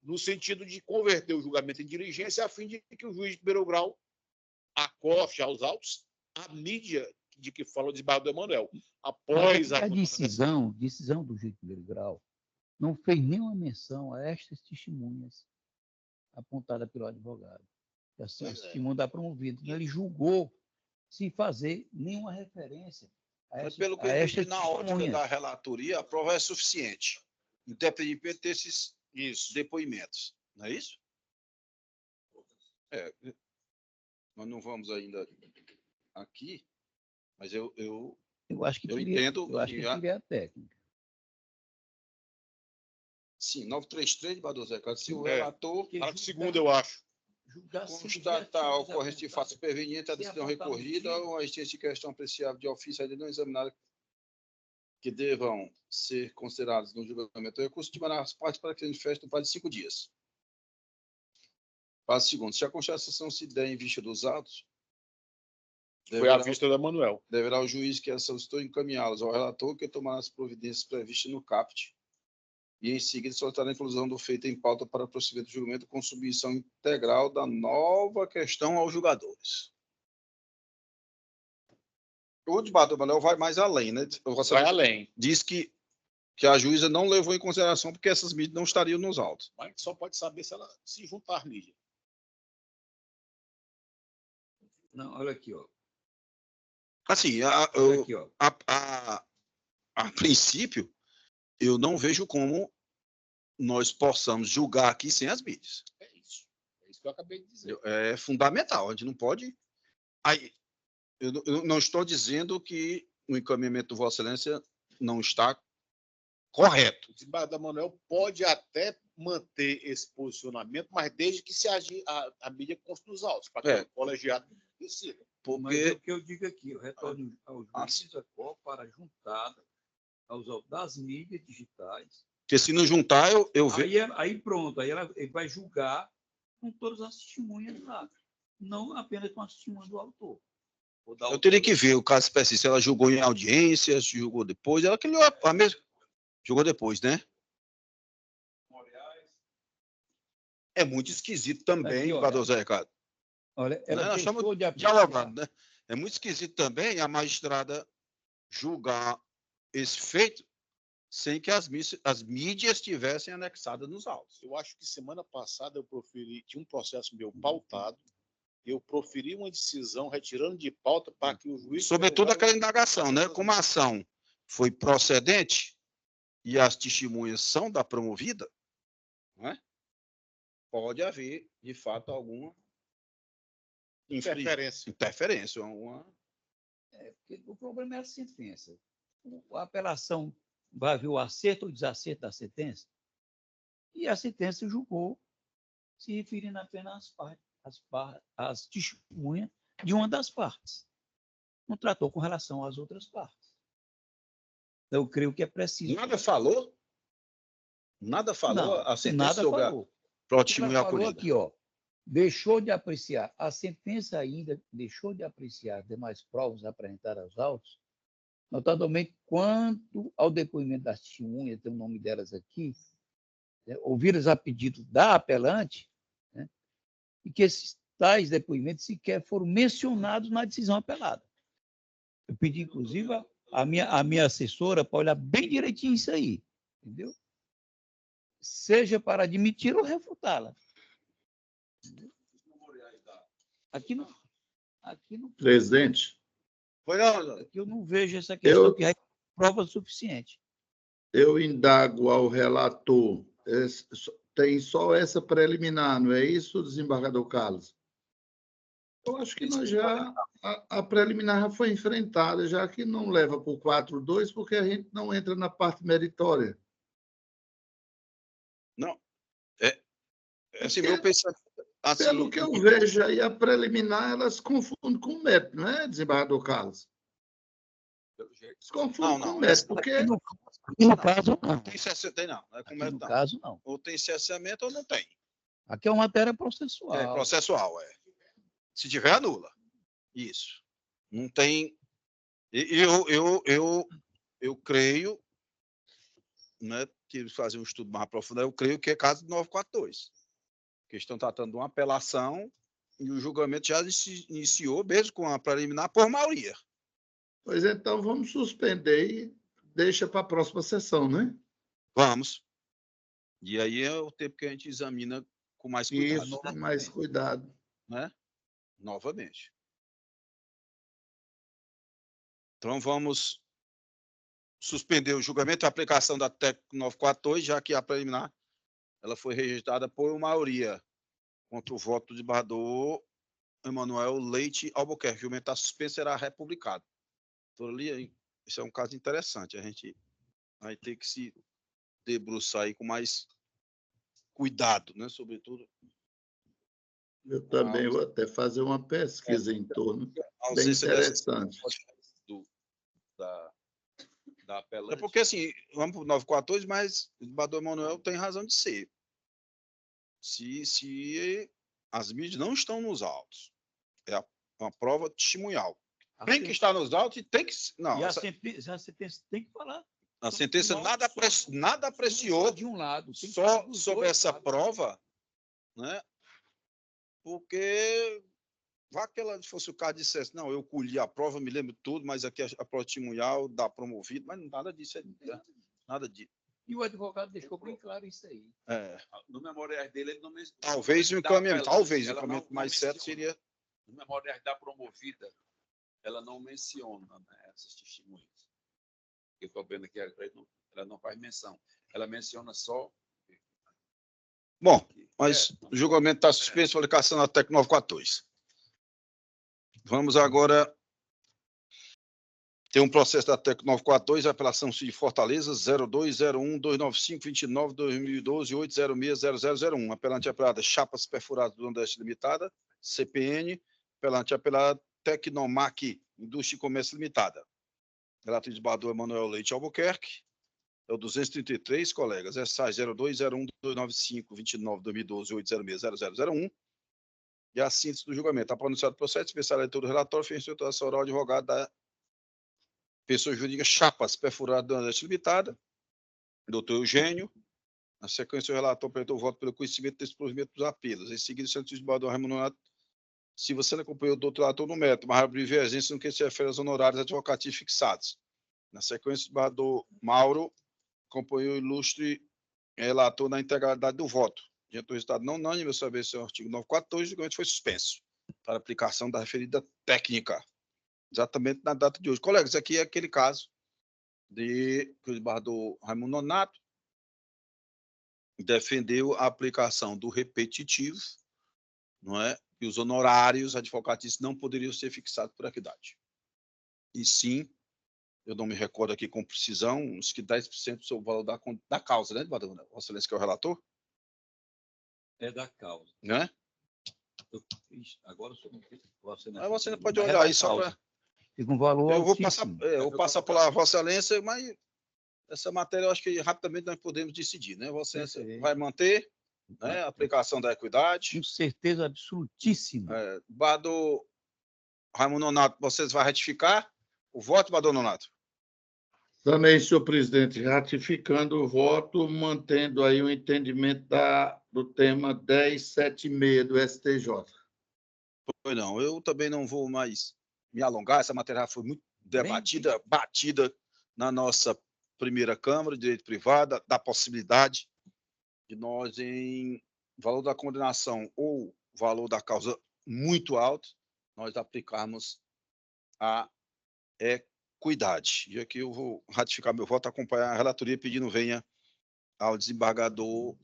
Speaker 11: no sentido de converter o julgamento em diligência, a fim de que o juiz de primeiro grau acoste aos autos a mídia de que fala o desembargador Manuel. Após
Speaker 6: a decisão do juiz de primeiro grau não fez nenhuma menção a estas testemunhas apontadas pelo advogado. As testemunhas da promovida. Ele julgou sem fazer nenhuma referência a
Speaker 2: Mas pelo que
Speaker 6: a
Speaker 2: eu
Speaker 6: estas
Speaker 2: entendi, na ótica
Speaker 6: testemunhas.
Speaker 2: da relatoria, a prova é suficiente. Independente de ter esses depoimentos. Não é isso? Nós não vamos ainda aqui, mas eu
Speaker 6: acho que
Speaker 2: entendo.
Speaker 6: Eu acho que seria a técnica.
Speaker 2: Sim, 933 de Baldassar, se o relator
Speaker 11: Para segunda, eu acho.
Speaker 2: constatar a ocorrência de fato superveniente, a decisão recorrida ou a existência de questão apreciável de ofício ainda não examinada que devam ser considerados no julgamento do recurso, estimará as partes para que se manifeste no prazo de 5 dias. Passo segundo, se a constatação se der em vista dos autos,
Speaker 11: Foi à vista da Manuel.
Speaker 2: deverá o juiz que a solicitou encaminhá-los ao relator, que tomará as providências previstas no CAPT, e em seguida solicitará a inclusão do feito em pauta para prosseguimento do julgamento com submissão integral da nova questão aos julgadores. O desembargador Manuel vai mais além, né?
Speaker 11: Vai além.
Speaker 2: Diz que a juíza não levou em consideração porque essas mídias não estariam nos autos.
Speaker 11: Mas só pode saber se ela se juntar à mídia.
Speaker 6: Não, olha aqui, ó.
Speaker 2: Assim,
Speaker 6: Olha aqui, ó.
Speaker 2: a princípio, eu não vejo como nós possamos julgar aqui sem as mídias.
Speaker 11: É isso que eu acabei de dizer.
Speaker 2: É fundamental, a gente não pode... Aí, eu não estou dizendo que o encaminhamento do Vossa Excelência não está correto.
Speaker 11: O desembargador Manuel pode até manter esse posicionamento, mas desde que se agir a mídia conste nos autos, para que o colegiado decida.
Speaker 6: Mas é o que eu digo aqui, eu retorno ao juiz para a juntada aos autos das mídias digitais.
Speaker 2: Porque se não juntar, eu vejo...
Speaker 6: Aí pronto, aí ele vai julgar com todas as testemunhas lá, não apenas com as testemunhas do autor.
Speaker 2: Eu teria que ver o caso específico, se ela julgou em audiência, se julgou depois, ela criou a mesma... Julgou depois, né? É muito esquisito também, Baldassar Ricardo.
Speaker 6: Olha, ela
Speaker 2: nós estamos dialogando, né? É muito esquisito também a magistrada julgar esse feito sem que as mídias estivessem anexadas nos autos.
Speaker 11: Eu acho que semana passada tinha um processo meu pautado, eu proferi uma decisão retirando de pauta para que o juiz...
Speaker 2: Sobretudo aquela indagação, né? Como a ação foi procedente e as testemunhas são da promovida, né? Pode haver, de fato, alguma interferência.
Speaker 6: Porque o problema é a sentença. A apelação vai ver o acerto ou desacerto da sentença, e a sentença julgou se referindo apenas às testemunhas de uma das partes. Não tratou com relação às outras partes. Eu creio que é preciso...
Speaker 2: Nada falou a sentença sobre a testemunha acolhida.
Speaker 6: Aqui, ó, deixou de apreciar, a sentença ainda deixou de apreciar demais provas apresentadas aos autos, notadamente quanto ao depoimento das testemunhas, tem o nome delas aqui, né, ouvidas a pedido da apelante, né, e que esses tais depoimentos sequer foram mencionados na decisão apelada. Eu pedi, inclusive, a minha assessora para olhar bem direitinho isso aí, entendeu? Seja para admitir ou refutá-la. Aqui não.
Speaker 3: Presidente.
Speaker 6: Aqui eu não vejo essa questão que é prova suficiente.
Speaker 3: eu indago ao relator, tem só essa preliminar, não é isso, desembargador Carlos? Eu acho que nós já, a preliminar já foi enfrentada, já que não leva por 4-2, porque a gente não entra na parte meritória.
Speaker 2: Não, assim, meu pensamento... Assim,
Speaker 3: pelo que eu vejo aí, a preliminar, elas se confundem com o mérito, não é, desembargador Carlos? Se confundem com o mérito, porque...
Speaker 6: No caso, não.
Speaker 2: Tem cessamento, não é com mérito,
Speaker 6: No
Speaker 2: não.
Speaker 6: caso, não.
Speaker 2: Ou tem cessamento ou não tem.
Speaker 6: Aqui é uma matéria processual.
Speaker 2: É processual, é. Se tiver, anula. Isso. Não tem... Eu creio, né, que fazer um estudo mais aprofundado, eu creio que é caso de 942. Que estão tratando de uma apelação e o julgamento já se iniciou, mesmo com a preliminar, por maioria.
Speaker 3: Pois então, vamos suspender e deixa para a próxima sessão, né?
Speaker 2: Vamos. E aí é o tempo que a gente examina com mais cuidado.
Speaker 3: Isso, com mais cuidado.
Speaker 2: Né? Novamente. Então, vamos suspender o julgamento e a aplicação da TEC 942, já que a preliminar ela foi rejeitada por maioria contra o voto do desembargador Emanuel Leite Albuquerque. O julgamento está suspenso, será republicado. Então, ali, isso é um caso interessante. A gente vai ter que se debruçar aí com mais cuidado, né? Sobretudo.
Speaker 3: Eu também vou até fazer uma pesquisa em torno. Bem interessante.
Speaker 2: Da apelação. É porque, assim, vamos para o 942, mas o desembargador Emanuel tem razão de ser. Se as mídias não estão nos autos, é uma prova testemunhal. Tem que estar nos autos e tem que... Não,
Speaker 6: e a sentença tem que falar.
Speaker 2: A sentença nada apreciou
Speaker 6: de um lado,
Speaker 2: só sobre essa prova, né? Porque vá que ela fosse o caso dissesse, não, eu colhi a prova, me lembro tudo, mas aqui a prova testemunhal dá promovido, mas nada disso é nada disso.
Speaker 6: E o advogado deixou bem claro isso aí.
Speaker 10: No memorial dele, ele não mencionou.
Speaker 2: Talvez o encaminhamento mais certo seria...
Speaker 10: No memorial da promovida, ela não menciona, né, essas testemunhas. Eu estou vendo aqui, ela não faz menção. Ela menciona só...
Speaker 2: Bom, mas o julgamento está suspenso, aplicação da TEC 942. Vamos agora ter um processo da TEC 942, apelação de Fortaleza, 0201-295-29-2012-806-0001. Apelante apelada Chapas Perfuradas do Nordeste Limitada, CPN. Apelante apelada Tecnomac, Indústria e Comércio Limitada. Relato de desembargador Emanuel Leite Albuquerque. É o 233, colegas. É SAI 0201-295-29-2012-806-0001. E a síntese do julgamento. A pronunciado processo, especial leitura do relatório, fez instruturação oral advogado da pessoa jurídica Chapas Perfurada do Nordeste Limitada, doutor Eugênio. Na sequência, o relator apresentou o voto pelo conhecimento desse provimento dos apelos. Em seguida, o senhor desembargador Raimundo Nonato, se você não acompanhou o doutor relator no mérito, mas abre divergência no que se refere aos honorários advocatícios fixados. Na sequência, o desembargador Mauro acompanhou o ilustre relator na integralidade do voto. Diante do resultado não unânime, saber se o artigo 942, o julgamento foi suspenso para aplicação da referida técnica, exatamente na data de hoje. Colegas, aqui é aquele caso de que o desembargador Raimundo Nonato defendeu a aplicação do repetitivo, não é? E os honorários advocatícios não poderiam ser fixados por equidade. E sim, eu não me recordo aqui com precisão, uns que 10% sobre o valor da causa, né, desembargador? Vossa Excelência, que é o relator?
Speaker 6: É da causa.
Speaker 2: Né?
Speaker 6: Agora
Speaker 2: você não pode olhar aí só para...
Speaker 6: Fica um valor
Speaker 2: eu vou passar pela Vossa Excelência, mas essa matéria eu acho que rapidamente nós podemos decidir, né? Vossa Excelência vai manter, né, a aplicação da equidade.
Speaker 6: Com certeza absolutíssima.
Speaker 2: Bado Raimundo Nonato, vocês vão ratificar o voto, Bado Nonato?
Speaker 3: Também, senhor presidente, ratificando o voto, mantendo aí o entendimento do tema 1076 do STJ.
Speaker 2: Pois não, eu também não vou mais me alongar, essa matéria foi muito debatida, batida na nossa primeira Câmara de Direito Privado, da possibilidade de nós, em valor da condenação ou valor da causa muito alto, nós aplicarmos a cuidade. E aqui eu vou ratificar meu voto, acompanhar a relatoria pedindo venha ao desembargador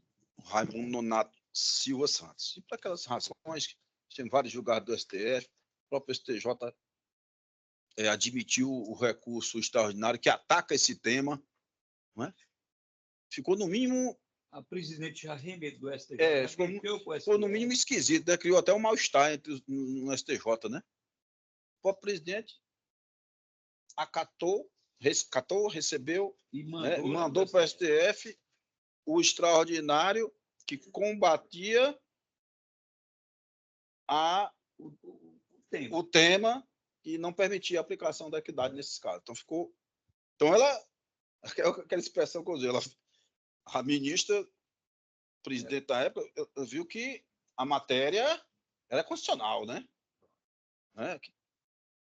Speaker 2: Raimundo Nonato Silva Santos. E por aquelas razões que tem vários julgados do STF, o próprio STJ admitiu o recurso extraordinário que ataca esse tema, não é? Ficou no mínimo...
Speaker 6: A presidente já remete do STJ.
Speaker 2: Ficou no mínimo esquisito, né? Criou até um mal-estar no STJ, né? O próprio presidente acatou, recebeu e mandou para o STF o extraordinário que combatia o tema e não permitia a aplicação da equidade nesses casos. Então ela, aquela expressão que eu usei, a ministra, presidente da época, viu que a matéria era constitucional, né?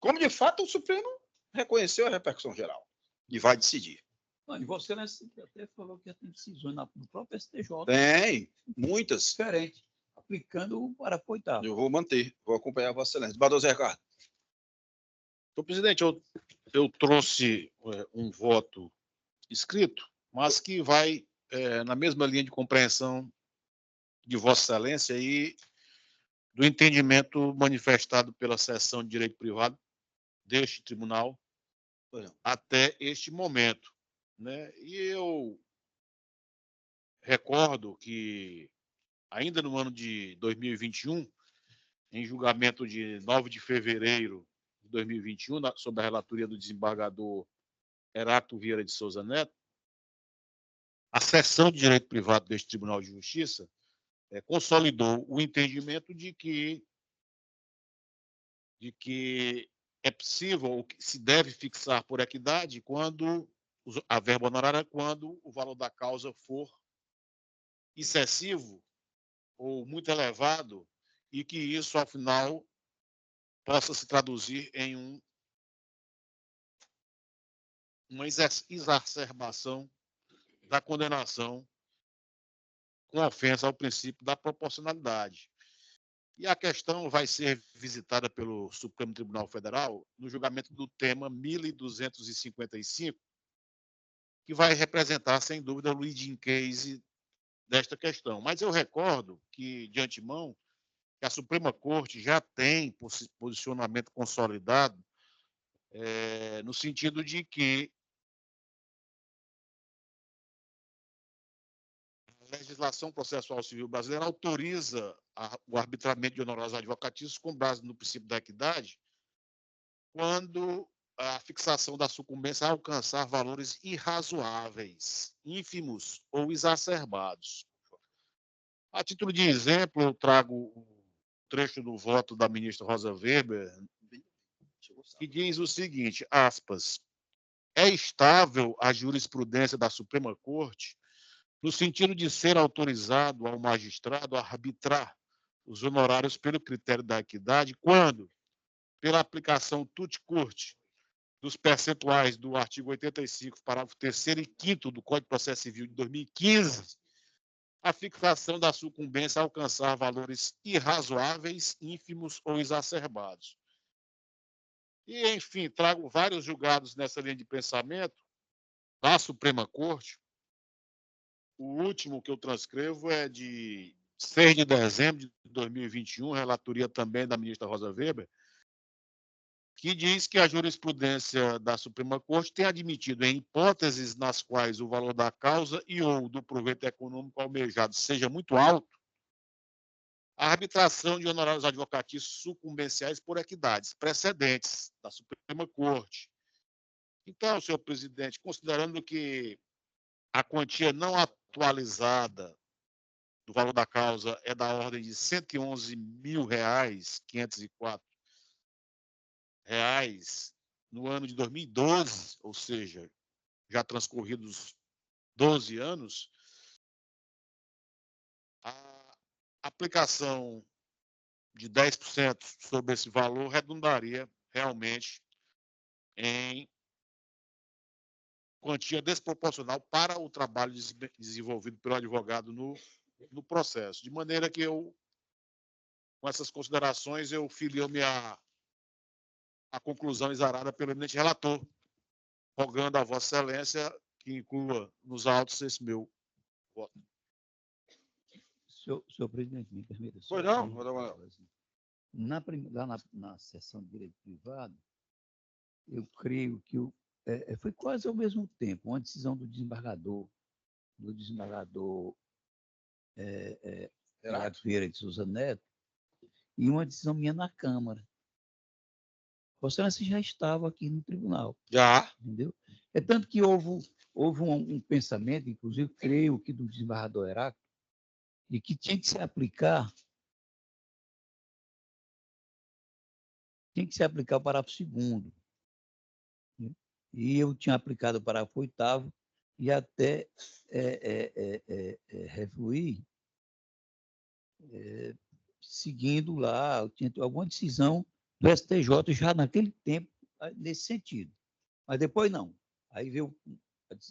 Speaker 2: Como de fato o Supremo reconheceu a repercussão geral e vai decidir.
Speaker 6: E Vossa Excelência até falou que já tem decisões no próprio STJ.
Speaker 2: Tem, muitas.
Speaker 6: Diferentes, aplicando para apoiar.
Speaker 2: Eu vou manter, vou acompanhar Vossa Excelência. Badoso Ricardo.
Speaker 11: Então, presidente, eu trouxe um voto escrito, mas que vai na mesma linha de compreensão de Vossa Excelência e do entendimento manifestado pela seção de direito privado deste tribunal até este momento, né? E eu recordo que ainda no ano de 2021, em julgamento de 9 de fevereiro de 2021, sob a relatoria do desembargador Heráclito Vieira de Souza Neto, a seção de direito privado deste Tribunal de Justiça consolidou o entendimento de que é possível, ou que se deve fixar por equidade quando a verba honorária, quando o valor da causa for excessivo ou muito elevado e que isso, ao final, possa se traduzir em uma exacerbação da condenação com ofensa ao princípio da proporcionalidade. E a questão vai ser visitada pelo Supremo Tribunal Federal no julgamento do tema 1255, que vai representar, sem dúvida, o leading case desta questão. Mas eu recordo que, de antemão, que a Suprema Corte já tem posicionamento consolidado no sentido de que a legislação processual civil brasileira autoriza o arbitramento de honorários advocatícios com base no princípio da equidade quando a fixação da sucumbência alcançar valores irrazoáveis, ínfimos ou exacerbados. A título de exemplo, eu trago um trecho do voto da ministra Rosa Weber, que diz o seguinte, aspas, é estável a jurisprudência da Suprema Corte no sentido de ser autorizado ao magistrado a arbitrar os honorários pelo critério da equidade quando, pela aplicação tutti-curti dos percentuais do artigo 85, parágrafo 3º e 5º do Código de Processo Civil de 2015, a fixação da sucumbência alcançar valores irrazoáveis, ínfimos ou exacerbados. E, enfim, trago vários julgados nessa linha de pensamento da Suprema Corte. O último que eu transcrevo é de 6 de dezembro de 2021, relatoria também da ministra Rosa Weber, que diz que a jurisprudência da Suprema Corte tem admitido, em hipóteses nas quais o valor da causa e ou do proveito econômico almejado seja muito alto, a arbitração de honorários advocatícios sucumbenciais por equidades precedentes da Suprema Corte. Então, senhor presidente, considerando que a quantia não atualizada do valor da causa é da ordem de R$ 111.504 no ano de 2012, ou seja, já transcorridos 12 anos, a aplicação de 10% sobre esse valor redundaria realmente em quantia desproporcional para o trabalho desenvolvido pelo advogado no processo. De maneira que com essas considerações, eu filio-me à conclusão exarada pelo eminente relator, rogando a Vossa Excelência que inclua nos autos esse meu voto.
Speaker 6: Senhor presidente, me permita.
Speaker 2: Pois não, Manuel.
Speaker 6: Lá na sessão de direito privado, eu creio que foi quase ao mesmo tempo uma decisão do desembargador Renato Vieira de Souza Neto, e uma decisão minha na Câmara. Vossa Excelência já estava aqui no tribunal.
Speaker 2: Já.
Speaker 6: Entendeu? É tanto que houve um pensamento, inclusive, creio que do desembargador Heráclito, de que tinha que se aplicar o parágrafo 2º. E eu tinha aplicado o parágrafo 8º e até refluir seguindo lá, tinha alguma decisão do STJ já naquele tempo, nesse sentido. Mas depois não. Aí veio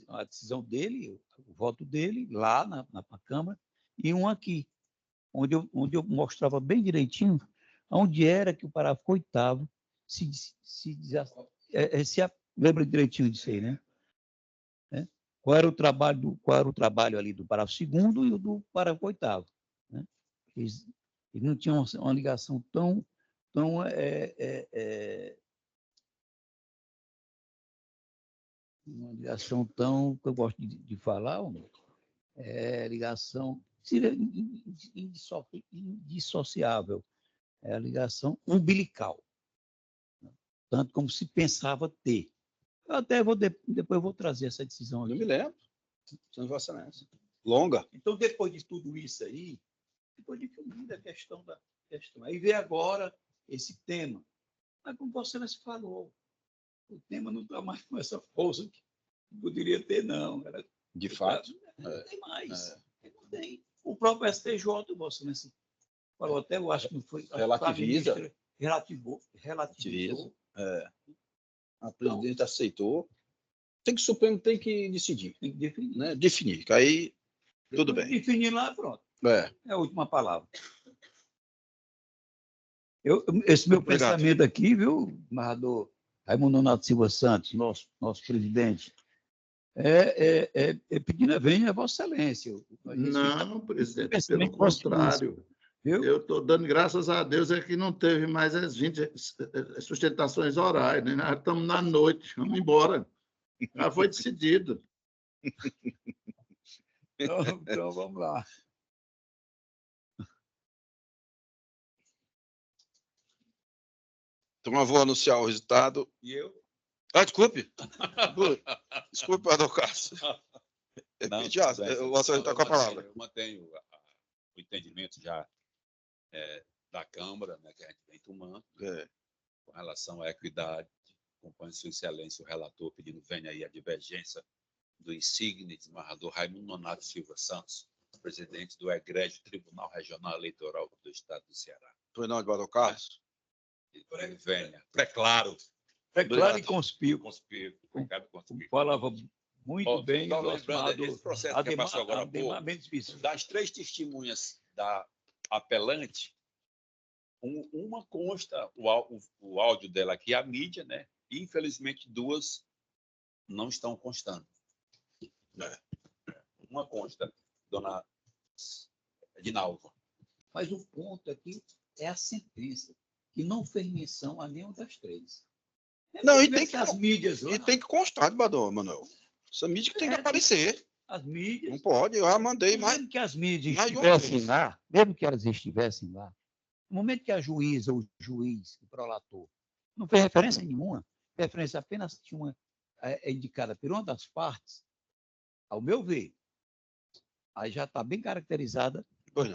Speaker 6: a decisão dele, o voto dele, lá na Câmara, e um aqui, onde eu mostrava bem direitinho onde era que o parágrafo 8º lembra direitinho disso aí, né? Qual era o trabalho ali do parágrafo 2º e o do parágrafo 8º, né? Eles não tinham uma ligação tão uma ligação tão, que eu gosto de falar, ligação indissociável, é a ligação umbilical, tanto como se pensava ter. Eu até depois vou trazer essa decisão aqui.
Speaker 2: Eu me lembro. São Vossa Excelência. Longa.
Speaker 6: Então, depois de tudo isso aí, depois de definida a questão da questão, aí vem agora esse tema. Mas como Vossa Excelência falou, o tema não está mais com essa força que poderia ter, não.
Speaker 2: De fato.
Speaker 6: Não tem mais. Não tem. O próprio STJ, Vossa Excelência falou até, eu acho que não foi...
Speaker 2: Relativiza.
Speaker 6: Relativizou.
Speaker 2: A presidente aceitou. O Supremo tem que decidir.
Speaker 6: Tem que definir.
Speaker 2: Né? Definir. Que aí, tudo bem.
Speaker 6: Definir lá, pronto.
Speaker 2: É
Speaker 6: a última palavra. Esse meu pensamento aqui, viu, narrador Raimundo Nonato Silva Santos, nosso presidente, pedindo a venha a Vossa Excelência.
Speaker 3: Não, presidente, pelo contrário. Eu estou dando graças a Deus que não teve mais as 20 sustentações orais, né? Nós estamos na noite, vamos embora. Já foi decidido.
Speaker 6: Então, vamos lá.
Speaker 2: Então, eu vou anunciar o resultado.
Speaker 10: E eu?
Speaker 2: Desculpe. Desculpe, Adolfo Cássio. Você está com a palavra.
Speaker 10: Eu mantenho o entendimento já da Câmara, né, que a gente vem tomando, com relação à equidade. Acompanho Sua Excelência, o relator, pedindo venha aí a divergência do insigne desembargador Raimundo Nonato Silva Santos, presidente do Egrégio Tribunal Regional Eleitoral do Estado do Ceará.
Speaker 2: Foi não, Eduardo Carlos?
Speaker 10: Venha. Preclaro.
Speaker 6: Preclaro e conspiro.
Speaker 10: Falava
Speaker 6: muito bem.
Speaker 10: Estou lembrando desse processo que passou agora há pouco. Das 3 testemunhas da apelante, uma consta o áudio dela aqui, a mídia, né? E, infelizmente, 2 não estão constando. Uma consta, dona Edinalva.
Speaker 6: Mas o ponto aqui é a sentença, que não fez menção a nenhuma das 3.
Speaker 2: Não, e tem que
Speaker 6: as mídias.
Speaker 2: E tem que constar, Manuel. Essa mídia que tem que aparecer.
Speaker 6: As mídias.
Speaker 2: Não pode, eu já mandei mais.
Speaker 6: Mesmo que as mídias estivessem lá, mesmo que elas estivessem lá, no momento que a juíza, o juiz, o prolator, não fez referência nenhuma, referência apenas tinha uma indicada por uma das partes, ao meu ver, aí já está bem caracterizada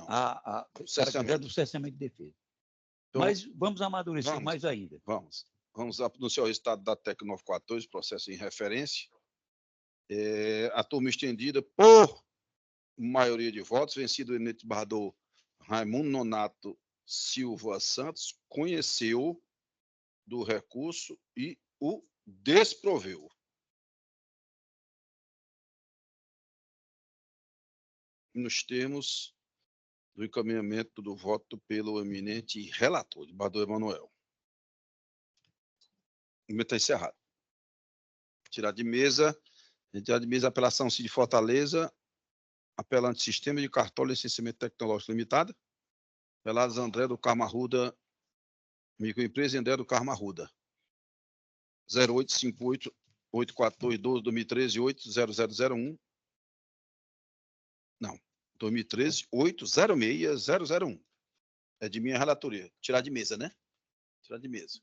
Speaker 6: a do cerceamento de defesa. Então, mas vamos amadurecer mais ainda.
Speaker 2: Vamos anunciar o resultado da TEC 914, processo em referência. A turma estendida, por maioria de votos, vencido o eminente desembargador Raimundo Nonato Silva Santos, conheceu do recurso e o desproveu. Nos termos do encaminhamento do voto pelo eminente relator, desembargador Emanuel. O momento está encerrado. Tirar de mesa. Tirar de mesa a apelação Cid Fortaleza. Apelante Sistema de Cartório e Licenciamento Tecnológico Limitada. Apelados André do Carmo Arruda. Microempresa André do Carmo Arruda. 0858 8422 2013 80001. Não. 2013 806 001. É de minha relatoria. Tirar de mesa, né? Tirar de mesa.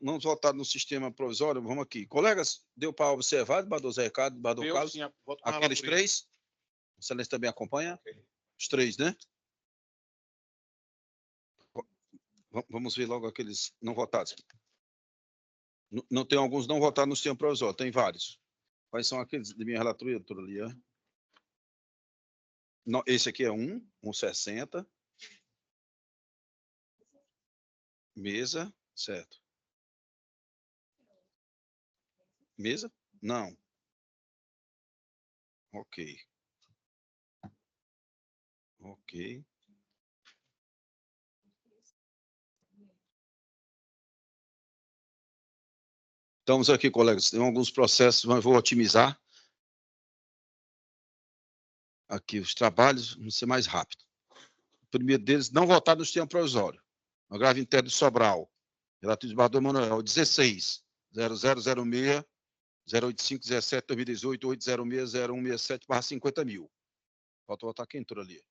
Speaker 2: Não votaram no sistema provisório, vamos aqui. Colegas, deu para observar, debateu Zé Ricardo, debateu Carlos?
Speaker 11: Sim, voto com a
Speaker 2: Aqueles
Speaker 11: relatoria.
Speaker 2: 3? O Excelência também acompanha? Os 3, né? Vamos ver logo aqueles não votados. Não tem alguns não votados no sistema provisório, tem vários. Quais são aqueles de minha relatoria, doutora Lia? Não, esse aqui é 160. Mesa, certo. Mesa? Não. Ok. Ok. Estamos aqui, colegas. Tem alguns processos, mas vou otimizar aqui os trabalhos, vamos ser mais rápido. O primeiro deles, não votar no sistema provisório. No agravo interno de Sobral. Relativo de Bardô Manuel, 16 0006 085 17 2018 806 0167 /50 mil. Falta votar quem entrou ali.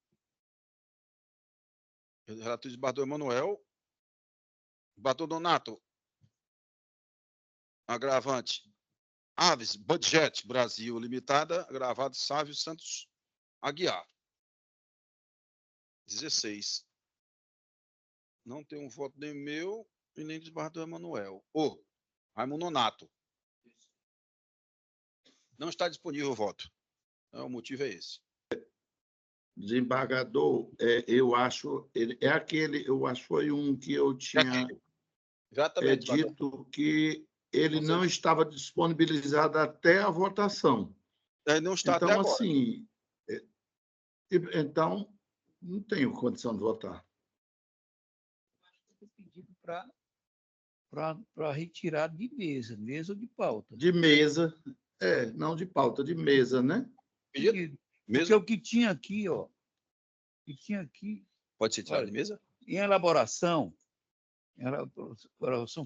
Speaker 2: Relativo de Bardô Emanuel. Bardô Donato. Agravante. Aves, Budget Brasil Limitada. Agravado Sávio Santos Aguiar. 16. Não tem um voto nem meu e nem de Bardô Emanuel. Raimundo Nonato. Não está disponível o voto. Então, o motivo é esse.
Speaker 3: Desembargador, eu acho, eu acho que foi um que eu tinha dito que ele não estava disponibilizado até a votação.
Speaker 2: Ele não está
Speaker 3: então,
Speaker 2: até agora.
Speaker 3: Assim, então, não tenho condição de votar.
Speaker 6: Pedido para retirar de mesa ou de pauta.
Speaker 3: De mesa, não de pauta, de mesa, né?
Speaker 6: Pedido. Porque o que tinha aqui, ó,
Speaker 2: Pode ser tirado de mesa?
Speaker 6: Em elaboração,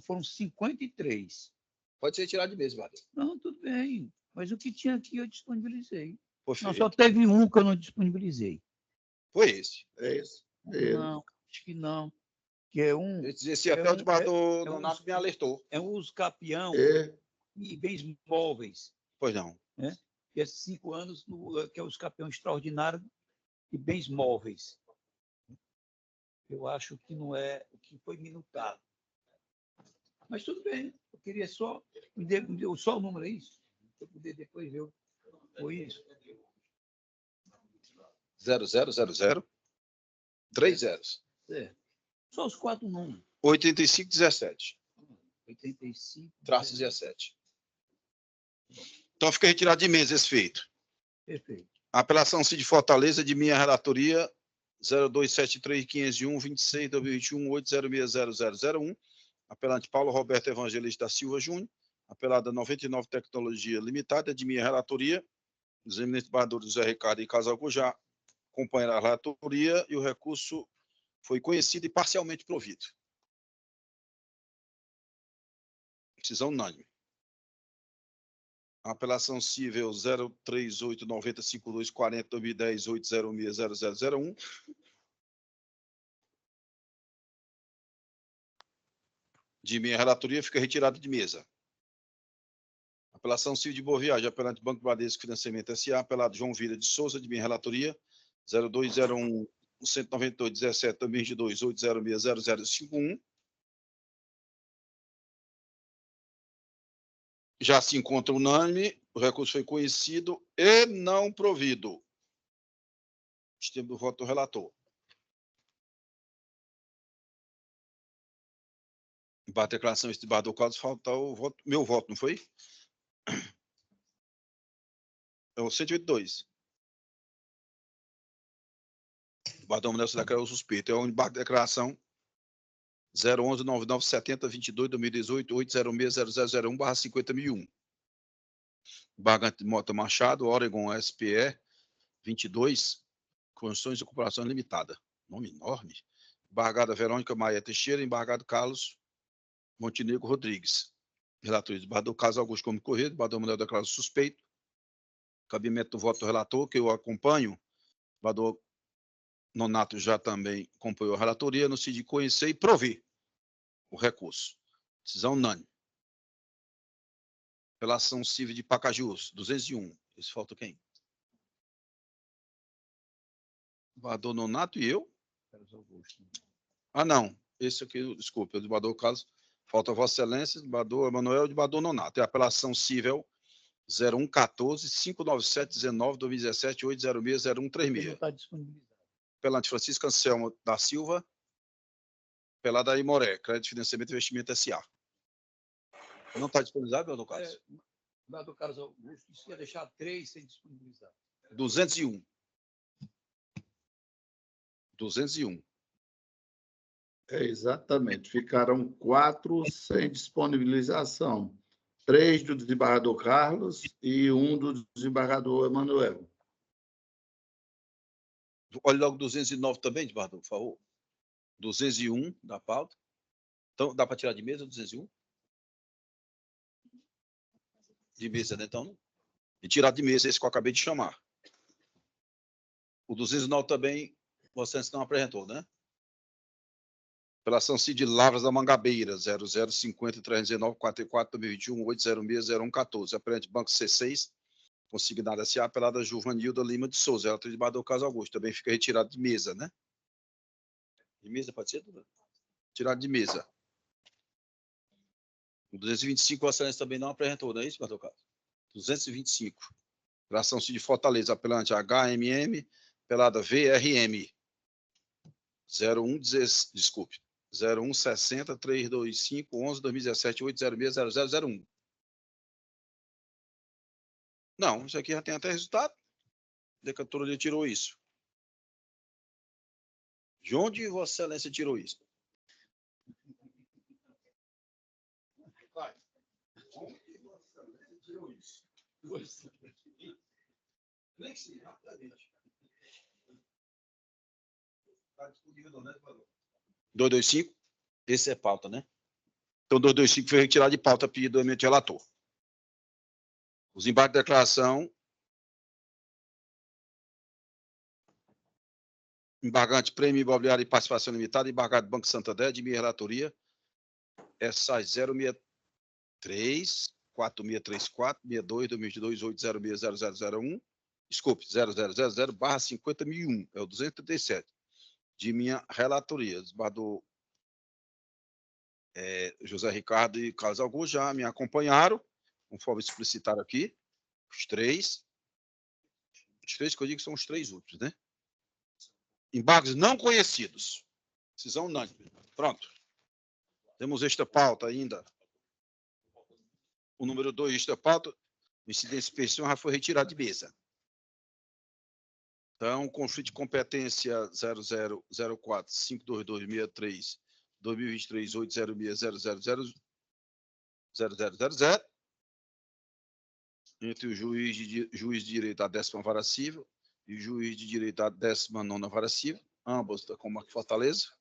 Speaker 6: foram 53.
Speaker 2: Pode ser tirado de mesa, Vale.
Speaker 6: Não, tudo bem. Mas o que tinha aqui eu disponibilizei.
Speaker 2: Não,
Speaker 6: só teve um que eu não disponibilizei.
Speaker 2: Foi esse.
Speaker 3: É esse.
Speaker 6: Não, acho que não. Que é um.
Speaker 2: Esse até o debatedor Nonato me alertou.
Speaker 6: É um uso capião e bens móveis.
Speaker 2: Pois não.
Speaker 6: Né? E esses 5 anos, que é o capião extraordinário e bens móveis. Eu acho que não é o que foi minutado. Mas tudo bem. Eu queria só. Me deu só o número, é isso? Para eu poder depois ver. Foi isso.
Speaker 2: 0000. 3 zeros.
Speaker 6: Só os 4 números.
Speaker 2: 8517.
Speaker 6: 85-17.
Speaker 2: Então fica retirado de mesa esse feito.
Speaker 6: Perfeito.
Speaker 2: A apelação Cid Fortaleza de minha relatoria 0273-501 26 2021 8060001. Apelante Paulo Roberto Evangelista da Silva Júnior. Apelada 99 Tecnologia Limitada de minha relatoria. Os eminentes debatedores José Ricardo e Casal Gujá acompanharam a relatoria e o recurso foi conhecido e parcialmente provido. Decisão unânime. A apelação civil 038905240-2010-8060001. De minha relatoria fica retirada de mesa. Apelação civil de Boa Viagem, apelante Banco Bradesco Financiamento S.A., apelado João Vila de Souza, de minha relatoria 0201 198 17 2022 806 0051. Já se encontra unânime, o recurso foi conhecido e não provido. Sistema do voto do relator. Embate a declaração estibada do caso, falta o voto, meu voto, não foi? É o 182. O Badão Nelson declarou suspeito. É o embate de declaração 011-9970-22-2018 806-0001/50.001. embargante Mota Machado, Oregon SPE 22, Construções e Corporação Limitada. Nome enorme. Embargada Verônica Maia Teixeira, embargado Carlos Montenegro Rodrigues. Relator, desembargador Carlos Augusto Gomes Corrêa, desembargador Manuel declarado suspeito. Cabimento do voto do relator, que eu acompanho. Desembargador Nonato já também acompanhou a relatoria, no sentido de conhecer e prover o recurso. Decisão unânime. Apelação civil de Pacajus, 201. Esse falta quem? Desembargador Nonato e eu? Ah, não. Esse aqui, desculpa, o desembargador Carlos. Falta Vossa Excelência, desembargador Emanuel e desembargador Nonato. É a apelação civil 0114-5919-2017-806-0136.
Speaker 6: Está disponibilizado.
Speaker 2: Apelante Francisco Anselmo da Silva. Apelada aí Moré, Crédito Financiamento e Investimento S.A. Não está disponibilizado, meu Carlos?
Speaker 6: Desembargador Carlos Augusto, isso ia deixar 3 sem disponibilizar.
Speaker 2: 201. 201.
Speaker 3: Exatamente. Ficaram 4 sem disponibilização. 3 do desembargador Carlos e 1 do desembargador Emanuel.
Speaker 2: Olha logo 209 também, desembargador, por favor. 201 da pauta. Então, dá para tirar de mesa 201? De mesa, né? Então, e tirar de mesa esse que eu acabei de chamar. O 209 também, você não apresentou, né? Apelação Cid Lavras da Mangabeira, 0050-319-44-2021-806-0114. Apelante Banco C6, consignada S.A., apelada Juvanilda Lima de Souza. Ela tem desembargador Carlos Augusto. Também fica retirado de mesa, né? De mesa, pode ser? Tirado de mesa. O 225, Vossa Excelência também não apresentou, não é isso, desembargador Carlos? 225. Apelação Cid Fortaleza, apelante HMM, apelada VRM. 0160-325-11-2017-806-0001. Não, isso aqui já tem até resultado. A Decantadora tirou isso. De onde Vossa Excelência tirou isso? Nem sei, rapidamente. Está disponível, né, 225? Esse é pauta, né? Então, 225 foi retirado de pauta, pedido do eminente relator. Os embargos de declaração. Embargante Prêmio Imobiliário e Participação Limitada, embargado Banco Santander, de minha relatoria. SA 063 4634 62 2022 806 0001. Desculpe, 0000/50.001, é o 237, de minha relatoria. Desembargador José Ricardo e Carlos Augusto já me acompanharam, conforme explicitaram aqui, os três que eu digo são os 3 últimos, né? Embargos não conhecidos. Decisão unânime. Pronto. Temos esta pauta ainda. O número 2 desta pauta, incidência e pensão, já foi retirado de mesa. Então, conflito de competência 0004-52263, 2023-806-0000, entre o juiz de direito da 10ª Vara Civil e o juiz de direito da 19ª Vara Civil, ambos da comarca de Fortaleza.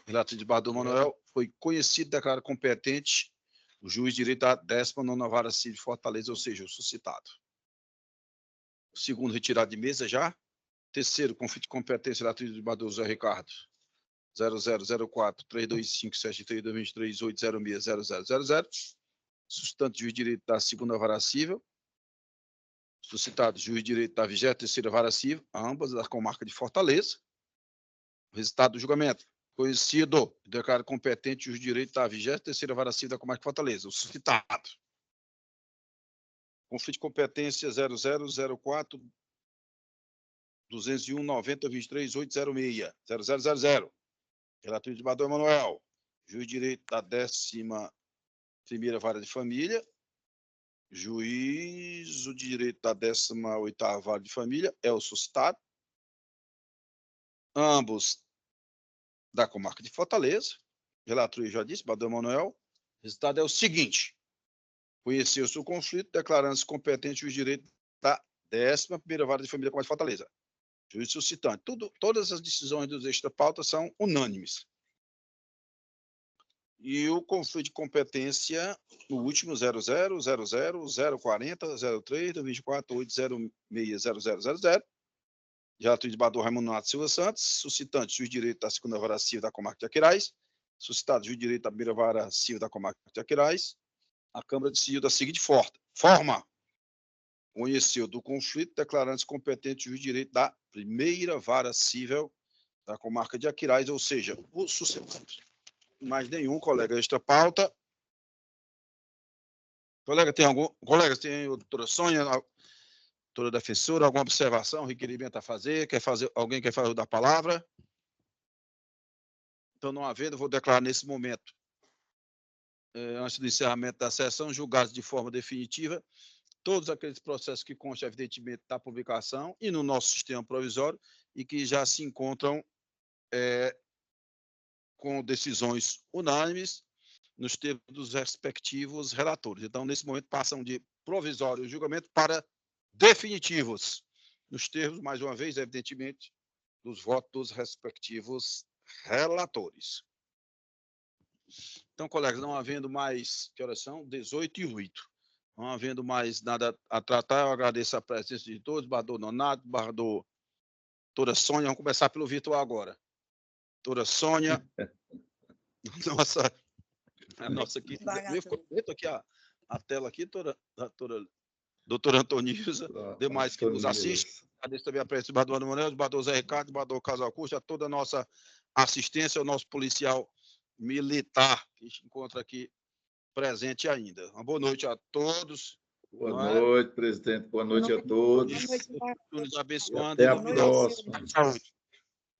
Speaker 2: Relator de desembargador Manuel, foi conhecido e declarado competente o juiz de direito da 19ª Vara Civil de Fortaleza, ou seja, o suscitado. O segundo, retirado de mesa já. Terceiro, conflito de competência, relator de desembargador José Ricardo, 0004-3257-2023-806-0000. Sustante juiz de direito da 2ª Vara Civil. Suscitado juiz de direito da 23ª Vara Civil, ambas da comarca de Fortaleza. Resultado do julgamento. Conhecido, declarado competente juiz de direito da 23ª Vara Civil da comarca de Fortaleza. O suscitado. Conflito de competência 0004 201 90 23 806 0000. Relator de desembargador Emanuel, juiz de direito da 11ª Vara de Família, juízo de direito da 18ª Vara de Família, é o suscitado. Ambos da comarca de Fortaleza. Relator já disse, desembargador Emanuel. O resultado é o seguinte: Conheceu-se o conflito, declarando-se competente os direitos da 11ª Vara de Família com de Fortaleza. Juiz suscitante. Todas as decisões dos extra-pautas são unânimes. E o conflito de competência, no último 00004003-24.806.0000, já atuizador Raimundo Nato Silva Santos, suscitante juiz de direito da 2ª Vara Civil da Comarca de Aquiraz, suscitado juiz de direito da 1ª Vara Civil da Comarca de Aquiraz, a Câmara decidiu da seguinte forma: conheceu do conflito, declarando-se competente juiz de direito da 1ª Vara Civil da Comarca de Aquiraz, ou seja, o suscitante. Mais nenhum colega extra pauta. Colegas, tem doutora Sônia, doutora defensora, alguma observação, requerimento a fazer? Alguém quer fazer da palavra? Então, não havendo, vou declarar nesse momento, antes do encerramento da sessão, julgados de forma definitiva todos aqueles processos que constam, evidentemente, da publicação e no nosso sistema provisório e que já se encontram com decisões unânimes nos termos dos respectivos relatores. Então, nesse momento, passam de provisório julgamento para definitivos, nos termos, mais uma vez, evidentemente, dos votos dos respectivos relatores. Então, colegas, não havendo mais, que horas são? 18h08. Não havendo mais nada a tratar, eu agradeço a presença de todos, Bardô Nonato, Bardô, doutora Sônia, vamos começar pelo virtual agora. Doutora Sônia, a nossa aqui, ficou aqui a tela aqui, doutora Antonilza, demais que nos assistem, agradeço também a presença do Bardô Manuel, do Bardô Zé Ricardo, do Bardô Casal Custa, a toda a nossa assistência, o nosso policial militar que se encontra aqui presente ainda. Uma boa noite a todos.
Speaker 3: Boa noite, presidente. Boa noite a todos.
Speaker 2: Nos abençoando.
Speaker 3: Até a próxima.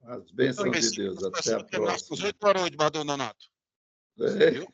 Speaker 3: As bênçãos de Deus. Até a próxima.
Speaker 2: Boa noite, Bardô Nonato.
Speaker 3: É.